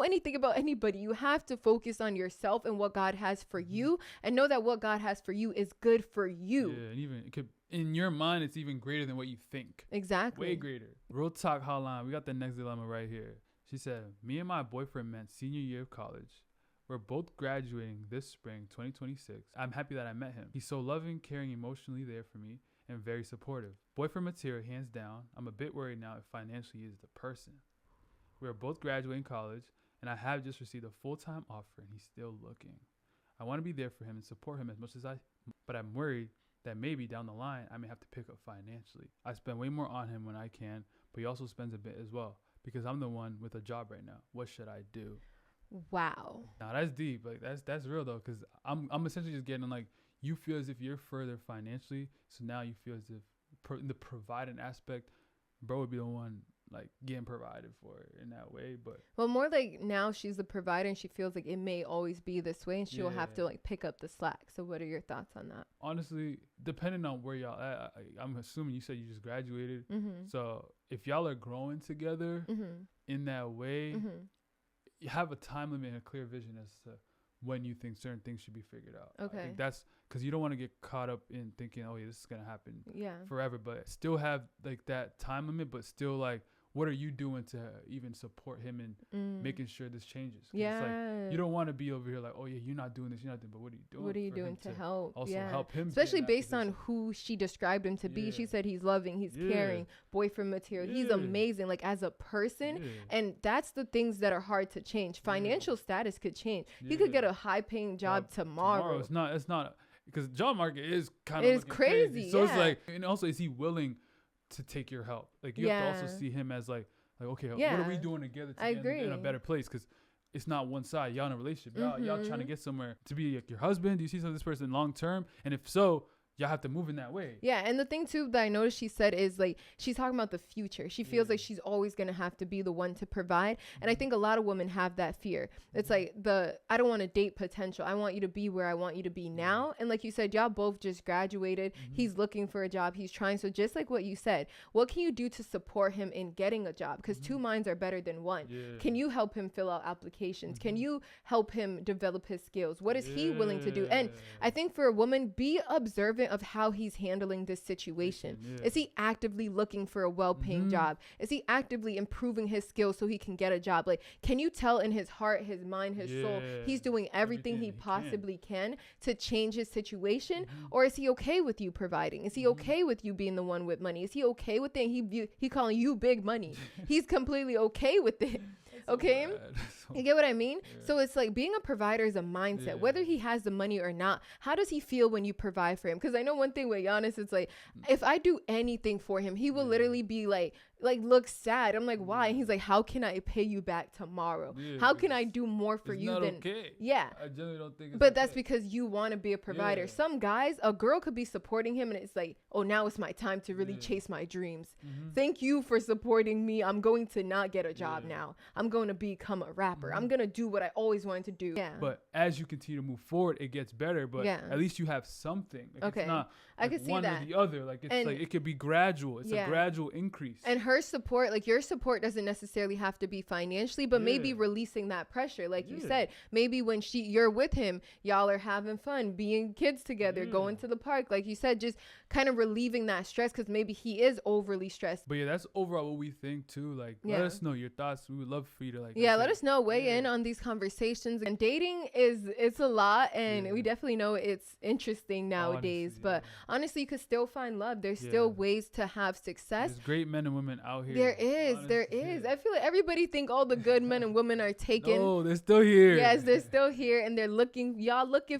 anything about anybody. You have to focus on yourself and what God has for you, and know that what God has for you is good for you. And even it could, in your mind, it's even greater than what you think. Exactly. Way greater. Real talk hotline. We got the next dilemma right here. She said, me and my boyfriend met senior year of college. We're both graduating this spring, 2026. I'm happy that I met him. He's so loving, caring, emotionally there for me, and very supportive. Boyfriend material, hands down. I'm a bit worried now if financially he is the person. We are both graduating college, and I have just received a full-time offer, and he's still looking. I want to be there for him and support him as much as but I'm worried that maybe down the line, I may have to pick up financially. I spend way more on him when I can, but he also spends a bit as well because I'm the one with a job right now. What should I do? Wow. Now that's deep. Like that's real though, because I'm essentially just getting like, you feel as if you're further financially, so now you feel as if in the providing aspect, bro would be the one like getting provided for in that way. But well, more like now she's the provider and she feels like it may always be this way and she'll have to like pick up the slack. So what are your thoughts on that? Honestly, depending on where y'all at, I'm assuming you said you just graduated. Mm-hmm. So if y'all are growing together mm-hmm. in that way, mm-hmm. you have a time limit and a clear vision as to when you think certain things should be figured out. Okay. I think that's because you don't want to get caught up in thinking, oh yeah, this is going to happen forever, but still have like that time limit, but still like, what are you doing to even support him in making sure this changes? Yeah. It's like, you don't want to be over here like, oh yeah, you're not doing this, but what are you doing? What are you doing to help? Also help him. Especially based on who she described him to be. She said he's loving, he's caring, boyfriend material. He's amazing, like as a person. And that's the things that are hard to change. Financial status could change. He could get a high paying job tomorrow. It's not because the job market is kind of crazy. So it's like, and also, is he willing to take your help? Like you have to also see him as like okay, what are we doing together to get in a better place? Because it's not one side. Y'all in a relationship. Y'all trying to get somewhere to be like your husband. Do you see some of this person long term? And if so, y'all have to move in that way. Yeah. And the thing too that I noticed she said is like, she's talking about the future. She feels like she's always going to have to be the one to provide. And I think a lot of women have that fear. It's like I don't want to date potential. I want you to be where I want you to be now. And like you said, y'all both just graduated. He's looking for a job. He's trying. So just like what you said, what can you do to support him in getting a job? Because two minds are better than one. Yeah. Can you help him fill out applications? Can you help him develop his skills? What is he willing to do? And I think for a woman, be observant of how he's handling this situation. Is he actively looking for a well-paying job? Is he actively improving his skills so he can get a job? Like, can you tell in his heart, his mind, his soul, he's doing everything he possibly can to change his situation? Or is he okay with you providing? Is he okay with you being the one with money? Is he okay with it? He calling you big money. He's completely okay with it. Okay. You get what I mean? So it's like being a provider is a mindset, whether he has the money or not. How does he feel when you provide for him? Because I know one thing with Yanis, it's like, if I do anything for him, he will literally be like look sad. I'm like, why? And he's like, how can I pay you back tomorrow? How can I do more for you than I generally don't think but that's because you want to be a provider. Some guys, a girl could be supporting him and it's like, oh, now it's my time to really chase my dreams. Thank you for supporting me. I'm going to not get a job now. I'm going to become a rapper. I'm going to do what I always wanted to do. But as you continue to move forward, it gets better. But at least you have something. Like, it's not I can see one that. or the other. Like it's like it could be gradual. It's a gradual increase. And her support, like your support doesn't necessarily have to be financially, but maybe releasing that pressure. Like you said, maybe when you're with him, y'all are having fun, being kids together, going to the park. Like you said, just kind of relieving that stress because maybe he is overly stressed. But that's overall what we think too. Like let us know your thoughts. We would love for you to like. Let us know. Weigh in on these conversations. And dating it's a lot, and we definitely know it's interesting nowadays. But honestly, you could still find love. There's still ways to have success. There's great men and women out here. There is. I feel like everybody think all the good men and women are taken. No, they're still here. Yes, they're still here, and they're looking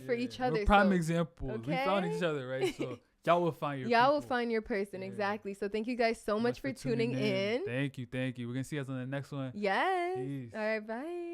for each other. We're prime examples. Okay? We found each other, right? So y'all will find your person. Exactly. So thank you guys so much for tuning in. Thank you. We're gonna see you guys on the next one. Yes. Peace. All right, bye.